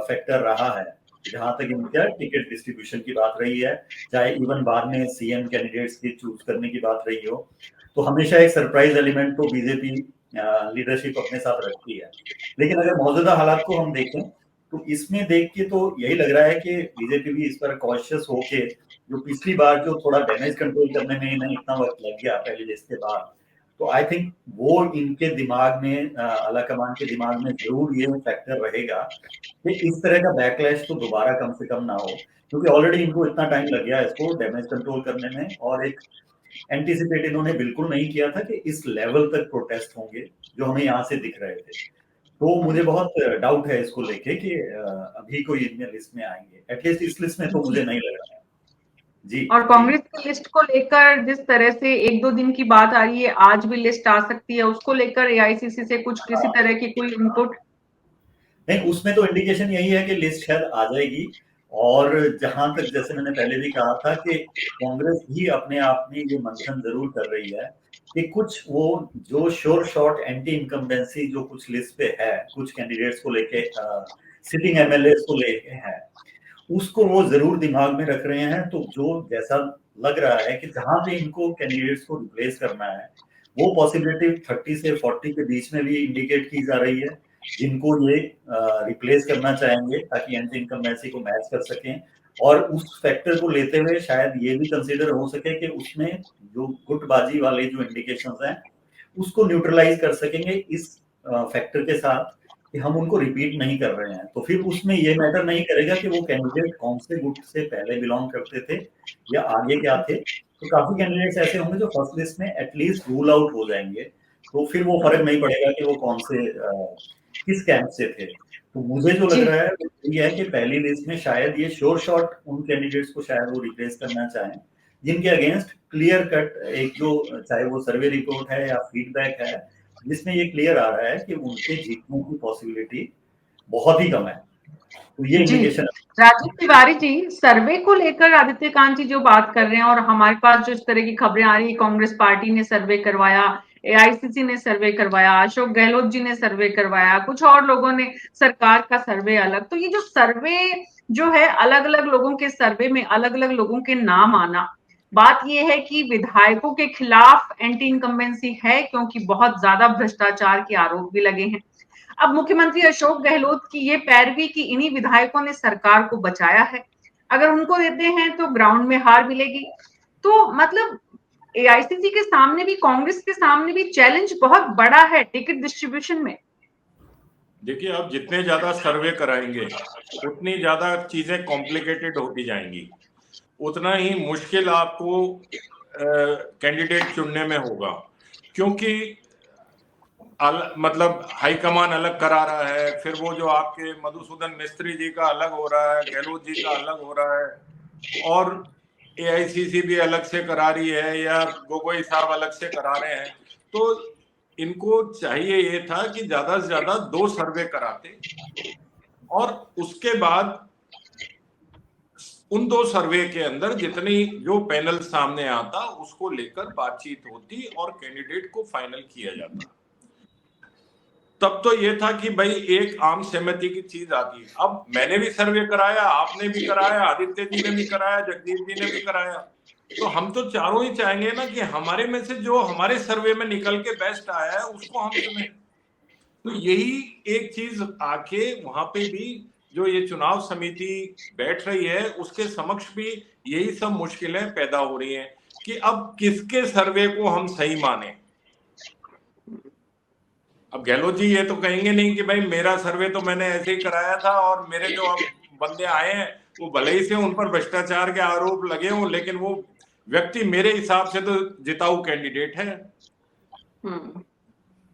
फैक्टर रहा है जहां तक इनका टिकट डिस्ट्रीब्यूशन की बात रही है, चाहे इवन बाद में सीएम कैंडिडेट्स की चूज करने की बात रही हो, तो हमेशा एक सरप्राइज एलिमेंट तो बीजेपी लीडरशिप अपने साथ रखती है। लेकिन अगर मौजूदा हालात को हम देखें तो इसमें देख के तो यही लग रहा है कि बीजेपी भी इस पर कॉशियस होके, जो पिछली बार जो थोड़ा डैमेज कंट्रोल करने में नहीं इतना वक्त लग गया पहले लिस्ट के बाद, तो आई थिंक वो इनके दिमाग में, आलाकमान के दिमाग में जरूर ये फैक्टर रहेगा कि इस तरह का बैकलैश तो दोबारा कम से कम ना हो, क्योंकि ऑलरेडी इनको इतना टाइम लग गया इसको डैमेज कंट्रोल करने में, और एक एंटीसिपेट इन्होंने बिल्कुल नहीं किया था कि इस लेवल तक प्रोटेस्ट होंगे जो हमें यहाँ से दिख रहे थे। तो मुझे बहुत डाउट है इसको लेके कि अभी कोई इनमें लिस्ट में आएंगे, एटलीस्ट इस लिस्ट में तो मुझे नहीं लग रहा है जी। और कांग्रेस की लिस्ट को लेकर जिस तरह से 1-2 दिन की बात आ रही है, आज भी लिस्ट आ सकती है, उसको लेकर एआईसीसी से कुछ किसी तरह की कोई इनपुट? नहीं, उसमें तो इंडिकेशन यही है कि लिस्ट शायद आ जाएगी, और जहां तक जैसे मैंने पहले भी कहा था कि कांग्रेस भी अपने आप में ये मंथन जरूर कर रही है कि कुछ वो जो श्योर शॉट एंटी इनकम्बेंसी जो कुछ लिस्ट पे है, कुछ कैंडिडेट्स को लेके, सिटिंग एमएलए को लेके है, उसको वो जरूर दिमाग में रख रहे हैं। तो जो जैसा लग रहा है कि जहां पे इनको कैंडिडेट्स को रिप्लेस करना है, वो पॉसिबिलिटी 30 से 40 के बीच में भी इंडिकेट की जा रही है, जिनको ये रिप्लेस करना चाहेंगे ताकि एंटी इनकम्बेंसी को मैच कर सकें। और उस फैक्टर को लेते हुए शायद ये भी कंसीडर हो सके कि उसमें जो गुटबाजी वाले जो इंडिकेशंस हैं उसको न्यूट्रलाइज कर सकेंगे इस फैक्टर के साथ कि हम उनको रिपीट नहीं कर रहे हैं। तो फिर उसमें ये मैटर नहीं करेगा कि वो कैंडिडेट कौन से गुट से पहले बिलोंग करते थे या आगे क्या थे। तो काफी कैंडिडेट्स ऐसे होंगे जो फर्स्ट लिस्ट में एटलीस्ट रूल आउट हो जाएंगे, तो फिर वो फर्क नहीं पड़ेगा कि वो कौन से किस कैंप से थे। तो मुझे जो लग रहा है ये है कि पहली लिस्ट में शायद ये श्योर शॉट उन कैंडिडेट्स को शायद वो रिप्लेस करना चाहें जिनके अगेंस्ट क्लियर कट एक जो चाहे वो सर्वे रिपोर्ट है या फीडबैक है जिसमें ये क्लियर आ रहा है कि उनके जीतने की पॉसिबिलिटी बहुत ही कम है। तो ये इंडिकेशन। राजीव तिवारी जी, सर्वे को लेकर आदित्य कांत जी जो बात कर रहे हैं और हमारे पास जो इस तरह की खबरें आ रही है, कांग्रेस पार्टी ने सर्वे करवाया, एआईसीसी ने सर्वे करवाया, अशोक गहलोत जी ने सर्वे करवाया, कुछ और लोगों ने, सरकार का सर्वे अलग। तो ये जो सर्वे जो है अलग अलग लोगों के सर्वे में अलग अलग लोगों के नाम आना, बात यह है कि विधायकों के खिलाफ एंटी इनकम्बेंसी है क्योंकि बहुत ज्यादा भ्रष्टाचार के आरोप भी लगे हैं। अब मुख्यमंत्री अशोक गहलोत की ये पैरवी की इन्हीं विधायकों ने सरकार को बचाया है, अगर उनको देते हैं तो ग्राउंड में हार मिलेगी। तो मतलब एआईसीसी के सामने भी, कांग्रेस के सामने भी चैलेंज बहुत बड़ा है टिकट डिस्ट्रीब्यूशन में। देखिए, अब जितने ज्यादा सर्वे कराएंगे उतनी ज्यादा चीजें कॉम्प्लिकेटेड होती जाएंगी, उतना ही मुश्किल आपको कैंडिडेट चुनने में होगा, क्योंकि मतलब हाईकमान अलग करा रहा है, फिर वो जो आपके मधुसूदन मिस्त्री जी का अलग हो रहा है, गहलोत जी का अलग हो रहा है, और एआईसीसी भी अलग से करा रही है या गोगोई साहब अलग से करा रहे हैं। तो इनको चाहिए ये था कि ज्यादा से ज्यादा 2 सर्वे कराते और उसके बाद उन 2 सर्वे के अंदर जितनी जो पैनल सामने आता उसको लेकर बातचीत होती और कैंडिडेट को फाइनल किया जाता। तब तो ये था कि भाई एक आम सहमति की चीज आती है। अब मैंने भी सर्वे कराया, आपने भी कराया, आदित्य जी ने भी कराया, जगदीप जी ने भी कराया, तो हम तो चारों ही चाहेंगे ना कि हमारे में से जो हमारे सर्वे में निकल के बेस्ट आया है उसको हम चुने। तो यही एक चीज आके वहां पे भी जो ये चुनाव समिति बैठ रही है उसके समक्ष भी यही सब मुश्किलें पैदा हो रही हैं कि अब किसके सर्वे को हम सही माने। अब गहलोत जी ये तो कहेंगे नहीं कि भाई मेरा सर्वे तो मैंने ऐसे ही कराया था और मेरे जो अब बंदे आए हैं वो भले ही से उन पर भ्रष्टाचार के आरोप लगे हों, लेकिन वो व्यक्ति मेरे हिसाब से तो जिताऊ कैंडिडेट है।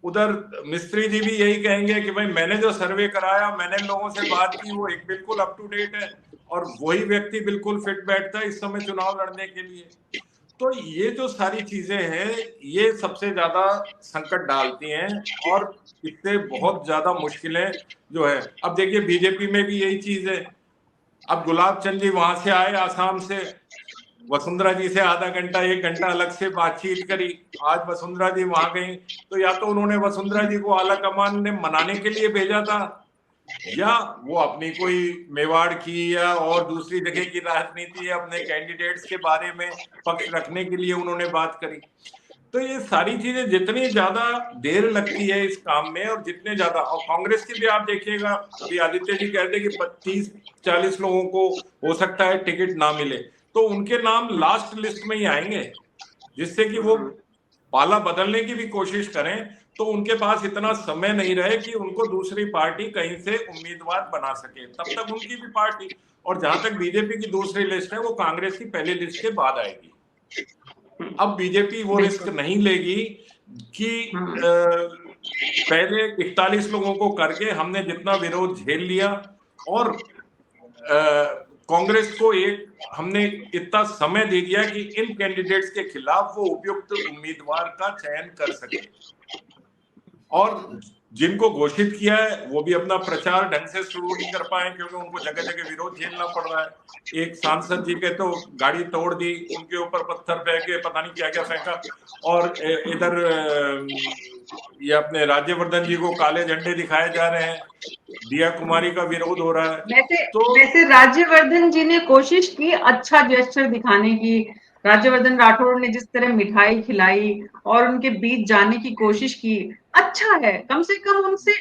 उधर मिस्त्री जी भी यही कहेंगे कि भाई मैंने जो सर्वे कराया, मैंने लोगों से बात की, वो एक बिल्कुल अप टू डेट है और वही व्यक्ति बिल्कुल फिट बैठता है इस समय चुनाव लड़ने के लिए। तो ये जो सारी चीजें हैं ये सबसे ज्यादा संकट डालती हैं और इससे बहुत ज्यादा मुश्किलें जो है। अब देखिए बीजेपी में भी यही चीज है। अब गुलाब चंद जी वहां से आए आसाम से, वसुंधरा जी से आधा घंटा 1 घंटा अलग से बातचीत करी। आज वसुंधरा जी वहां गई तो या तो उन्होंने वसुंधरा जी को आला कमान ने मनाने के लिए भेजा था या वो अपनी कोई मेवाड़ की या और दूसरी जगह की राजनीति या अपने कैंडिडेट्स के बारे में पक्ष रखने के लिए उन्होंने बात करी। तो ये सारी चीजें जितनी ज्यादा देर लगती है इस काम में और जितने ज्यादा, और कांग्रेस की भी आप देखिएगा, अभी आदित्य जी कहते कि 25-40 लोगों को हो सकता है टिकट ना मिले, तो उनके नाम लास्ट लिस्ट में ही आएंगे, जिससे कि वो पाला बदलने की भी कोशिश करें तो उनके पास इतना समय नहीं रहे कि उनको दूसरी पार्टी कहीं से उम्मीदवार बना सके, तब तक उनकी भी पार्टी। और जहां तक बीजेपी की दूसरी लिस्ट है वो कांग्रेस की पहली लिस्ट के बाद आएगी। अब बीजेपी वो रिस्क नहीं लेगी कि पहले 41 लोगों को करके हमने जितना विरोध झेल लिया और कांग्रेस को हमने इतना समय दे दिया कि इन कैंडिडेट्स के खिलाफ वो उपयुक्त उम्मीदवार का चयन कर सके, और जिनको घोषित किया है वो भी अपना प्रचार ढंग से शुरू नहीं कर पाए क्योंकि उनको जगह जगह विरोध झेलना पड़ रहा है। एक सांसद जी के तो गाड़ी तोड़ दी, उनके ऊपर पत्थर फेंके, पता नहीं क्या क्या फेंका, और इधर ये अपने राज्यवर्धन जी को काले झंडे दिखाए जा रहे हैं, दिया कुमारी का विरोध हो रहा है। वैसे राज्यवर्धन जी ने कोशिश की अच्छा जेस्चर दिखाने की। राज्यवर्धन राठौड़ ने जिस तरह मिठाई खिलाई और उनके बीच जाने की कोशिश की, अच्छा है, कम से कम उनसे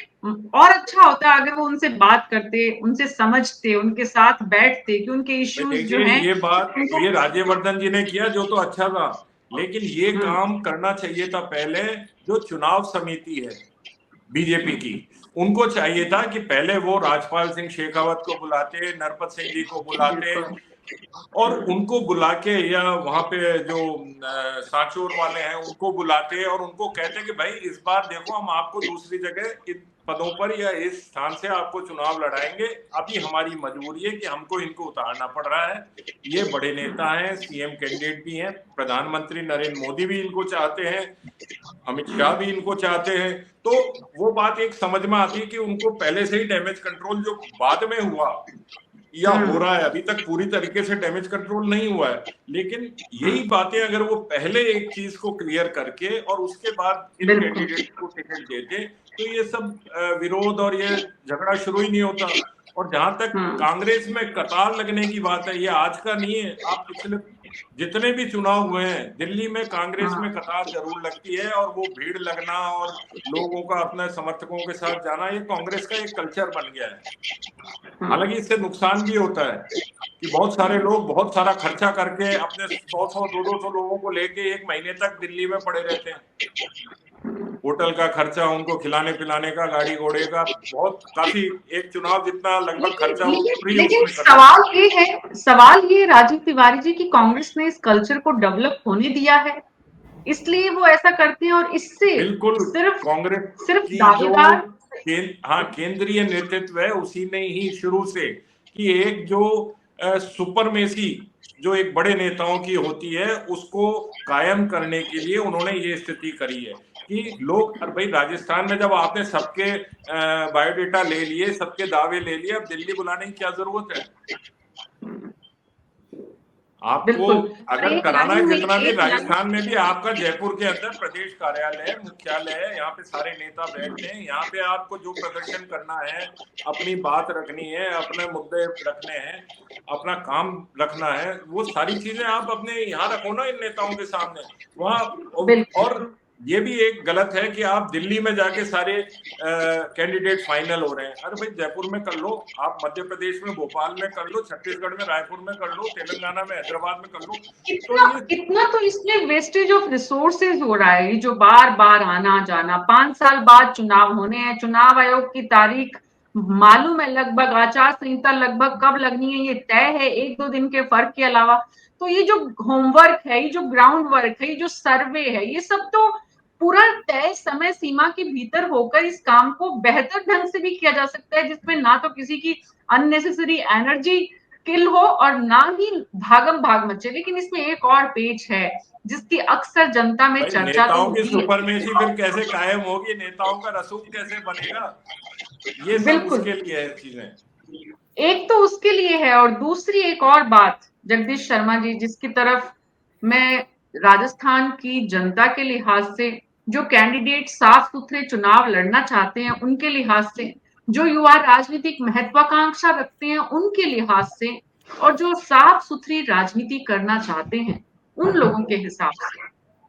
और अच्छा होता अगर वो उनसे बात करते, उनसे समझते, उनके साथ बैठते कि उनके इश्यूज जो हैं। ये बात ये राज्यवर्धन जी ने किया जो तो अच्छा था, लेकिन ये काम करना चाहिए था पहले जो चुनाव समिति है बीजेपी की, उनको चाहिए था कि पहले वो राजपाल सिंह शेखावत को बुलाते, नरपत सिंह जी को बुलाते और उनको बुला के, या वहां पे जो सांचौर वाले हैं उनको बुलाते और उनको कहते कि भाई इस बार देखो हम आपको दूसरी जगह पदों पर या इस स्थान से आपको चुनाव लड़ाएंगे, अभी हमारी मजबूरी है कि हमको इनको उतारना पड़ रहा है। ये बड़े नेता हैं, सीएम कैंडिडेट भी हैं, प्रधानमंत्री नरेंद्र मोदी भी इनको चाहते हैं, अमित शाह भी इनको चाहते हैं। तो वो बात एक समझ में आती है कि उनको पहले से ही डैमेज कंट्रोल जो बाद में हुआ या हो रहा है, अभी तक पूरी तरीके से डैमेज कंट्रोल नहीं हुआ है, लेकिन यही बातें अगर वो पहले एक चीज को क्लियर करके और उसके बाद इन कैंडिडेट को टिकट देते तो ये सब विरोध और ये झगड़ा शुरू ही नहीं होता। और जहां तक कांग्रेस में कतार लगने की बात है, ये आज का नहीं है, आप पिछले जितने भी चुनाव हुए हैं दिल्ली में कांग्रेस में कतार जरूर लगती है, और वो भीड़ लगना और लोगों का अपने समर्थकों के साथ जाना, ये कांग्रेस का एक कल्चर बन गया है। हालांकि इससे नुकसान भी होता है कि बहुत सारे लोग बहुत सारा खर्चा करके अपने 100-100, 200 लोगों को लेके एक महीने तक दिल्ली में पड़े रहते हैं। होटल का खर्चा, उनको खिलाने पिलाने का, गाड़ी घोड़े का, बहुत काफी एक चुनाव जितना लगभग खर्चा लेकिन सवाल ये राजीव तिवारी जी की कांग्रेस ने इस कल्चर को डेवलप होने दिया है, इसलिए वो ऐसा करते हैं, और इससे बिल्कुल सिर्फ कांग्रेस सिर्फ की दावेदार केंद्रीय नेतृत्व है, उसी ने ही शुरू से कि एक जो सुपरमेसी जो एक बड़े नेताओं की होती है उसको कायम करने के लिए उन्होंने ये स्थिति करी है कि लोग, अरे भाई राजस्थान में जब आपने सबके बायोडेटा ले लिए, सबके दावे ले लिए, अब दिल्ली बुलाने की क्या जरूरत है? आपको अगर कराना है जितना भी, राजस्थान में भी आपका जयपुर के अंदर प्रदेश कार्यालय है, मुख्यालय है, यहाँ पे सारे नेता बैठते हैं, यहाँ पे आपको जो प्रदर्शन करना है, अपनी बात रखनी है, अपने मुद्दे रखने हैं, अपना काम रखना है, वो सारी चीजें आप अपने यहाँ रखो ना इन नेताओं के सामने वहाँ। और ये भी एक गलत है कि आप दिल्ली में जाके सारे कैंडिडेट फाइनल हो रहे हैं। अरे भाई जयपुर में कर लो, आप मध्य प्रदेश में भोपाल में कर लो, छत्तीसगढ़ में रायपुर में कर लो, तेलंगाना में हैदराबाद में कर लो। कितना तो इसमें वेस्टेज ऑफ रिसोर्सेज हो रहा है, जो बार बार आना जाना, 5 साल बाद चुनाव होने हैं, चुनाव आयोग की तारीख मालूम है लगभग, आचार संहिता लगभग कब लगनी है ये तय है, 1-2 दिन के फर्क के अलावा। तो ये जो होमवर्क है, ये जो ग्राउंड वर्क है, ये जो सर्वे है, ये सब तो पूरा तय समय सीमा के भीतर होकर इस काम को बेहतर ढंग से भी किया जा सकता है, जिसमें ना तो किसी की अननेसेसरी एनर्जी किल हो और ना ही भागम भाग मचे। लेकिन इसमें एक और पेच है जिसकी अक्सर जनता में चर्चा नेताओं की सुपरमेसी फिर कैसे कायम होगी, नेताओं का रसूख कैसे बनेगा, ये सब उसके लिए है चीजें। एक तो उसके लिए है, और दूसरी एक और बात जगदीश शर्मा जी, जिसकी तरफ मैं राजस्थान की जनता के लिहाज से, जो कैंडिडेट साफ सुथरे चुनाव लड़ना चाहते हैं उनके लिहाज से, जो युवा राजनीतिक महत्वाकांक्षा रखते हैं उनके लिहाज से, और जो साफ सुथरी राजनीति करना चाहते हैं उन लोगों के हिसाब से,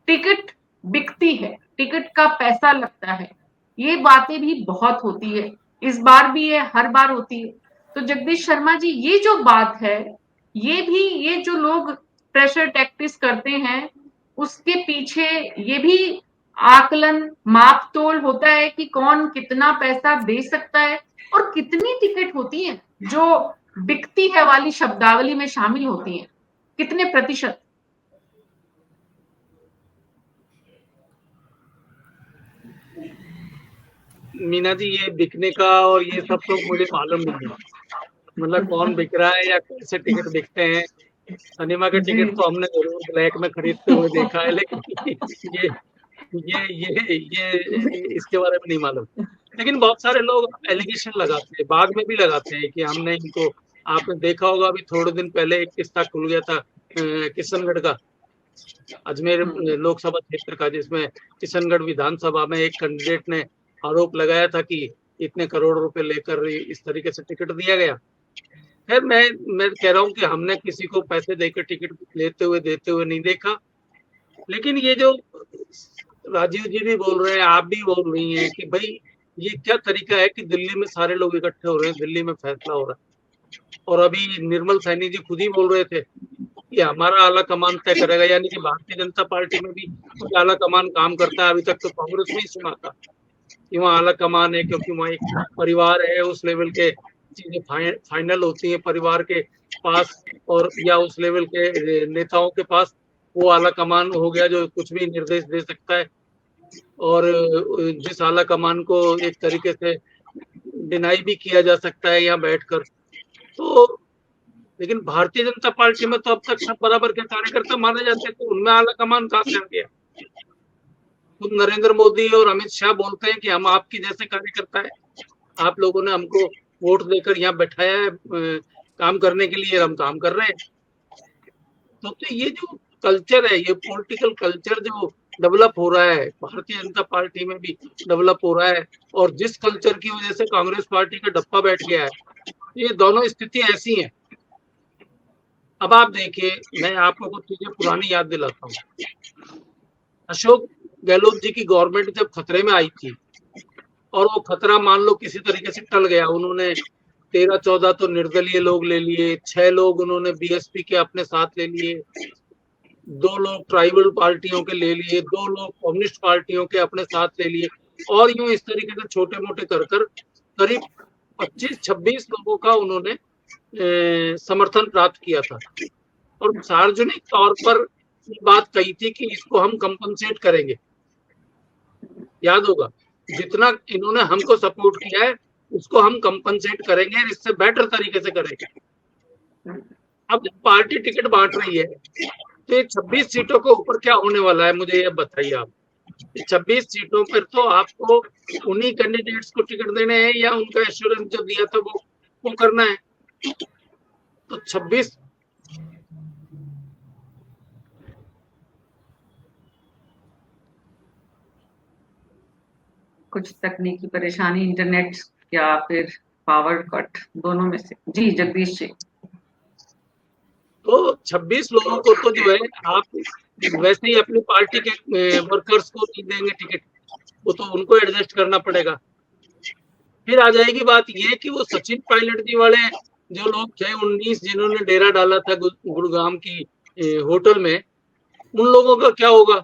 टिकट बिकती है, टिकट का पैसा लगता है, ये बातें भी बहुत होती है, इस बार भी है, हर बार होती है। तो जगदीश शर्मा जी, ये जो बात है, ये जो लोग प्रेशर टैक्टिस करते हैं, उसके पीछे ये भी आकलन माप तोल होता है कि कौन कितना पैसा दे सकता है, और कितनी टिकट होती है जो बिकती है वाली शब्दावली में शामिल होती है, कितने प्रतिशत? मीना जी, ये बिकने का और ये सब तो मुझे मालूम नहीं है, मतलब कौन बिक रहा है या कैसे टिकट बिकते हैं। सिनेमा के टिकट तो हमने जरूर ब्लैक में खरीदते हुए देखा है, लेकिन ये इसके बारे में नहीं मालूम। लेकिन बहुत सारे लोग एलिगेशन लगाते हैं, बाद में भी लगाते हैं कि हमने इनको, आपने देखा होगा अभी थोड़े दिन पहले एक किस्सा खुल गया था किशनगढ़ का, अजमेर लोकसभा क्षेत्र का, जिसमें किशनगढ़ विधानसभा में एक कैंडिडेट ने आरोप लगाया था कि इतने करोड़ रुपए लेकर इस तरीके से टिकट दिया गया। खैर, मैं कह रहा हूं कि हमने किसी को पैसे देकर टिकट देते हुए नहीं देखा, लेकिन ये जो राजीव जी भी बोल रहे हैं, आप भी बोल रही हैं कि भाई ये क्या तरीका है कि दिल्ली में सारे लोग इकट्ठे हो रहे हैं, दिल्ली में फैसला हो रहा है, और अभी निर्मल सैनी जी खुद ही बोल रहे थे कि हमारा आला कमान तय करेगा, यानी कि भारतीय जनता पार्टी में भी कुछ आला कमान काम करता है। अभी तक तो कांग्रेस में ही सुना था कि वहाँ आला कमान है, क्योंकि वहाँ एक परिवार है, उस लेवल के चीजें फाइनल होती हैं परिवार के पास, और या उस लेवल के नेताओं के पास वो आला कमान हो गया जो कुछ भी निर्देश दे सकता है। और जिस आला कमान को एक तरीके से डिनाई भी किया जा सकता है यहाँ बैठकर। तो लेकिन भारतीय जनता पार्टी में तो अब तक सब बराबर के कार्यकर्ता माने जाते हैं, तो उनमें आला कमान कहाँ से आ गया? खुद नरेंद्र मोदी और अमित शाह बोलते हैं कि हम आपकी जैसे कार्यकर्ता है, आप लोगों ने हमको वोट देकर यहाँ बैठाया है काम करने के लिए, हम काम कर रहे हैं। तो ये जो कल्चर है, ये पॉलिटिकल कल्चर जो डेवलप हो रहा है भारतीय जनता पार्टी में भी डेवलप हो रहा है, और जिस कल्चर की वजह से कांग्रेस पार्टी का डप्पा बैठ गया है, ये दोनों स्थिति ऐसी हैं। अब आप देखिए, मैं आपको कुछ चीजें पुरानी याद दिलाता हूँ। अशोक गहलोत जी की गवर्नमेंट जब खतरे में आई थी, और वो खतरा मान लो किसी तरीके से टल गया, उन्होंने 13-14 तो निर्दलीय लोग ले लिए, 6 लोग उन्होंने बीएसपी के अपने साथ ले लिए, 2 लोग ट्राइबल पार्टियों के ले लिए, 2 लोग कम्युनिस्ट पार्टियों के अपने साथ ले लिए, और यूं इस तरीके से छोटे मोटे कर करीब 25-26 लोगों का उन्होंने समर्थन प्राप्त किया था। और सार्वजनिक तौर पर ये बात कही थी कि इसको हम कंपनसेट करेंगे, याद होगा, जितना इन्होंने हमको सपोर्ट किया है उसको हम कंपनसेट करेंगे, इससे बेटर तरीके से करेंगे। अब जब पार्टी टिकट बांट रही है तो ये 26 सीटों के ऊपर क्या होने वाला है, मुझे ये बताइए आप। 26 सीटों पर तो आपको उन्हीं कैंडिडेट्स को टिकट देने हैं, या उनका एश्योरेंस जो दिया था वो करना है। तो 26 कुछ तकनीकी परेशानी, इंटरनेट या फिर पावर कट, दोनों में से। जी जगदीश जी। तो 26 लोगों को तो जो है आप वैसे ही अपनी पार्टी के वर्कर्स को नहीं देंगे टिकट, वो तो उनको एडजस्ट करना पड़ेगा। फिर आ जाएगी बात ये कि वो सचिन पायलट जी वाले जो लोग थे 19 जिन्होंने डेरा डाला था गुड़गांव की होटल में, उन लोगों का क्या होगा?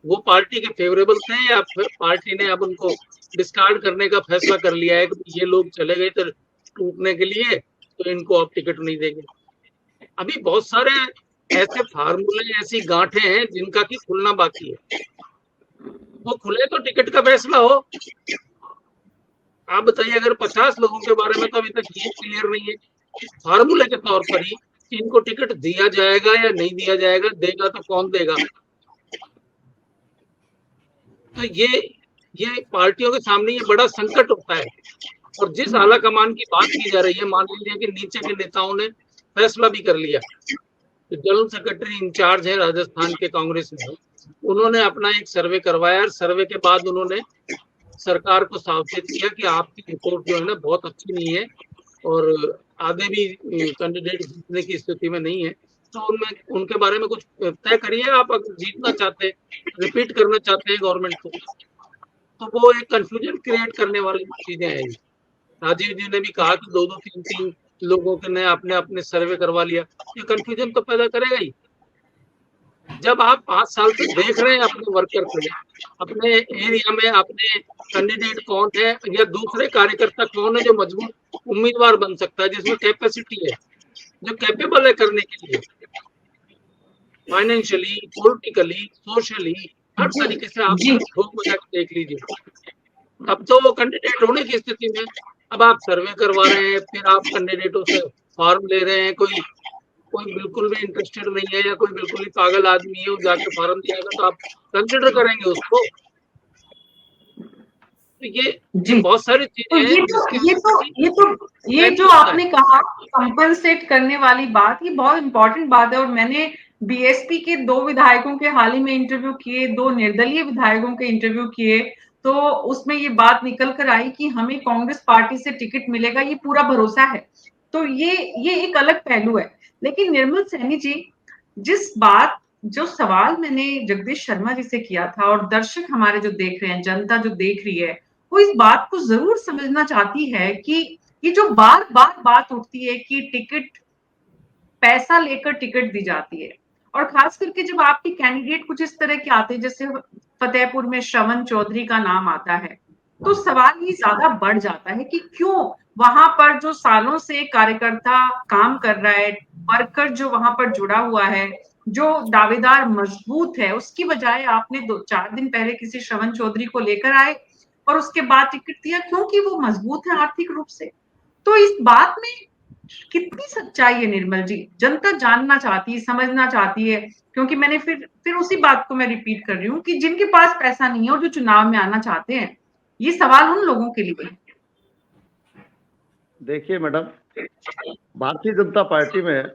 वो पार्टी के फेवरेबल थे, या फिर पार्टी ने अब उनको डिस्कार्ड करने का फैसला कर लिया है कि ये लोग चले गए तो टूटने के लिए, तो इनको अब टिकट नहीं देंगे। अभी बहुत सारे ऐसे फार्मूले, ऐसी गांठें हैं जिनका की खुलना बाकी है। वो खुले तो टिकट का फैसला हो। आप बताइए, अगर 50 लोगों के बारे में तो अभी तक ये क्लियर नहीं है, फार्मूले के तौर पर ही इनको टिकट दिया जाएगा या नहीं दिया जाएगा, देगा तो कौन देगा। तो ये पार्टियों के सामने ये बड़ा संकट होता है। और जिस आला कमान की बात की जा रही है, मान लीजिए कि नीचे के नेताओं ने फैसला भी कर लिया, तो जनरल सेक्रेटरी इंचार्ज है राजस्थान के कांग्रेस में, उन्होंने अपना एक सर्वे करवाया, और सर्वे के बाद उन्होंने सरकार को सावचेत किया कि आपकी रिपोर्ट जो है ना बहुत अच्छी नहीं है, और आगे भी कैंडिडेट जीतने की स्थिति में नहीं है, तो उनके बारे में कुछ तय करिए। आप अगर जीतना चाहते हैं, रिपीट करना चाहते हैं गवर्नमेंट को, तो वो एक कंफ्यूजन क्रिएट करने वाली चीजें हैं। राजीव जी ने भी कहा कि 2-2, 3-3 लोगों के ने अपने सर्वे करवा लिया, ये कंफ्यूजन तो पैदा करेगा ही। जब आप 5 साल से देख रहे हैं अपने वर्कर को, अपने एरिया में अपने कैंडिडेट कौन है या दूसरे कार्यकर्ता कौन है जो मजबूत उम्मीदवार बन सकता है, जिसमें कैपेसिटी है, जो कैपेबल है करने के लिए, फाइनेंशियली, पॉलिटिकली, सोशली, हर तरीके से आप ठोक बजा के देख लीजिए। अब तो वो कैंडिडेट होने की स्थिति में, अब आप सर्वे करवा रहे हैं, फिर आप कैंडिडेटों से फॉर्म ले रहे हैं, कोई बिल्कुल भी इंटरेस्टेड नहीं है, या कोई बिल्कुल ही पागल आदमी है, वो जाके फॉर्म दिएगा, तो आप कंसिडर करेंगे उसको। तो ये बहुत सारी चीजें हैं। ये जो आपने कहा कंपनसेट करने वाली बात, ये बहुत इंपॉर्टेंट बात है। और मैंने बीएसपी के 2 विधायकों के हाल ही में इंटरव्यू किए, 2 निर्दलीय विधायकों के इंटरव्यू किए, तो उसमें ये बात निकल कर आई कि हमें कांग्रेस पार्टी से टिकट मिलेगा, ये पूरा भरोसा है। तो ये एक अलग पहलू है। लेकिन निर्मल सैनी जी, जो सवाल मैंने जगदीश शर्मा जी से किया था, और दर्शक हमारे जो देख रहे हैं, जनता जो देख रही है, वो इस बात को जरूर समझना चाहती है कि ये जो बार बार बात उठती है कि टिकट, पैसा लेकर टिकट दी जाती है, और खास करके जब आपके कैंडिडेट कुछ इस तरह के आते हैं, जैसे फतेहपुर में श्रवण चौधरी का नाम आता है, तो सवाल ये ज्यादा बढ़ जाता है कि क्यों वहां पर जो सालों से कार्यकर्ता काम कर रहा है, वर्कर जो वहां पर जुड़ा हुआ है, जो दावेदार मजबूत है, उसकी बजाय आपने 2-4 दिन पहले किसी श्रवण चौधरी को लेकर आए और उसके बाद टिकट दिया क्योंकि वो मजबूत है आर्थिक रूप से। तो इस बात में कितनी सच्चाई है निर्मल जी? जनता जानना चाहती है, समझना चाहती है, क्योंकि मैंने फिर उसी बात को मैं रिपीट कर रही हूँ कि जिनके पास पैसा नहीं है और जो चुनाव में आना चाहते हैं, ये सवाल उन लोगों के लिए है। देखिए मैडम, भारतीय जनता पार्टी में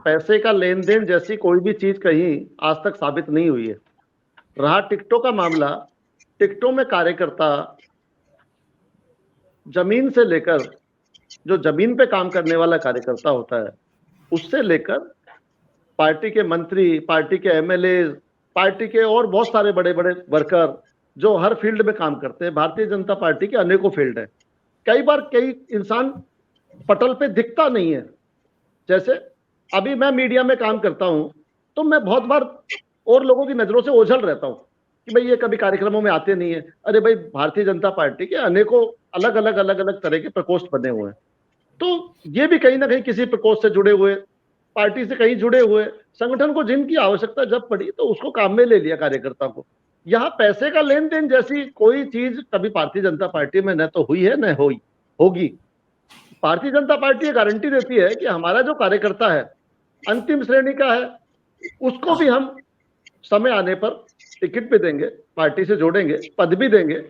पैसे का लेन देन जैसी कोई भी चीज कहीं आज तक साबित नहीं हुई है। रहा टिकटों का मामला, टिकटों में कार्यकर्ता जमीन से लेकर, जो जमीन पे काम करने वाला कार्यकर्ता होता है, उससे लेकर पार्टी के मंत्री, पार्टी के एमएलए, पार्टी के और बहुत सारे बड़े बड़े वर्कर जो हर फील्ड में काम करते हैं। भारतीय जनता पार्टी के अनेकों फील्ड है। कई बार कई इंसान पटल पे दिखता नहीं है। जैसे अभी मैं मीडिया में काम करता हूं तो मैं बहुत बार और लोगों की नजरों से ओझल रहता हूं कि भाई ये कभी कार्यक्रमों में आते नहीं है। अरे भाई, भारतीय जनता पार्टी के अनेकों अलग अलग तरह के प्रकोष्ठ बने हुए हैं, तो ये भी कहीं ना कहीं किसी प्रकोष्ठ से जुड़े हुए, पार्टी से कहीं जुड़े हुए, संगठन को जिनकी आवश्यकता जब पड़ी तो उसको काम में ले लिया कार्यकर्ता को। यहाँ पैसे का लेन देन जैसी कोई चीज कभी भारतीय जनता पार्टी में न तो हुई है न होगी। भारतीय जनता पार्टी ये गारंटी देती है कि हमारा जो कार्यकर्ता है अंतिम श्रेणी का है, उसको भी हम समय आने पर टिकट भी देंगे, पार्टी से जोड़ेंगे, पद भी देंगे।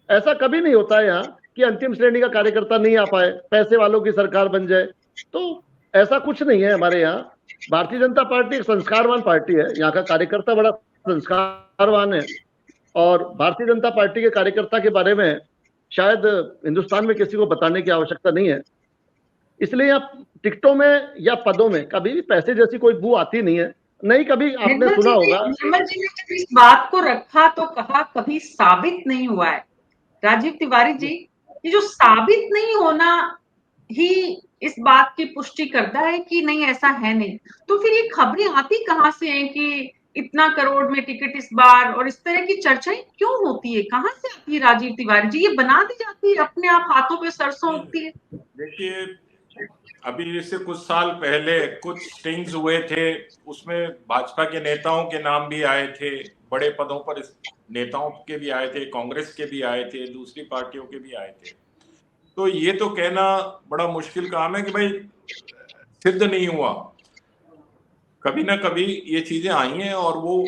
ऐसा कभी नहीं होता है यहाँ कि अंतिम श्रेणी का कार्यकर्ता नहीं आ पाए, पैसे वालों की सरकार बन जाए। तो ऐसा कुछ नहीं है हमारे यहाँ। भारतीय जनता पार्टी एक संस्कारवान पार्टी है, यहाँ का कार्यकर्ता बड़ा संस्कारवान है, और भारतीय जनता पार्टी के कार्यकर्ता के बारे में शायद हिंदुस्तान में किसी को बताने की आवश्यकता नहीं है। इसलिए यहाँ टिकटों में या पदों में कभी भी पैसे जैसी कोई बू आती नहीं है। नहीं, कभी आपने सुना होगा, निर्मल जी ने जब इस बात को रखा तो कहा कभी साबित नहीं हुआ है। राजीव तिवारी जी, ये जो साबित नहीं होना ही इस बात की पुष्टि करता है कि नहीं ऐसा है नहीं, तो फिर ये खबरें आती कहां से हैं कि इतना करोड़ में टिकट इस बार, और इस तरह की चर्चाएं क्यों होती है, कहां से आती है राजीव तिवारी जी? ये बना दी जाती है, अपने आप हाथों पे सरसों उगती है। देखिए, अभी इससे कुछ साल पहले कुछ स्टिंग्स हुए थे, उसमें भाजपा के नेताओं के नाम भी आए थे, बड़े पदों पर नेताओं के भी आए थे, कांग्रेस के भी आए थे, दूसरी पार्टियों के भी आए थे। तो ये तो कहना बड़ा मुश्किल काम है कि भाई सिद्ध नहीं हुआ। कभी ना कभी ये चीजें आई हैं और वो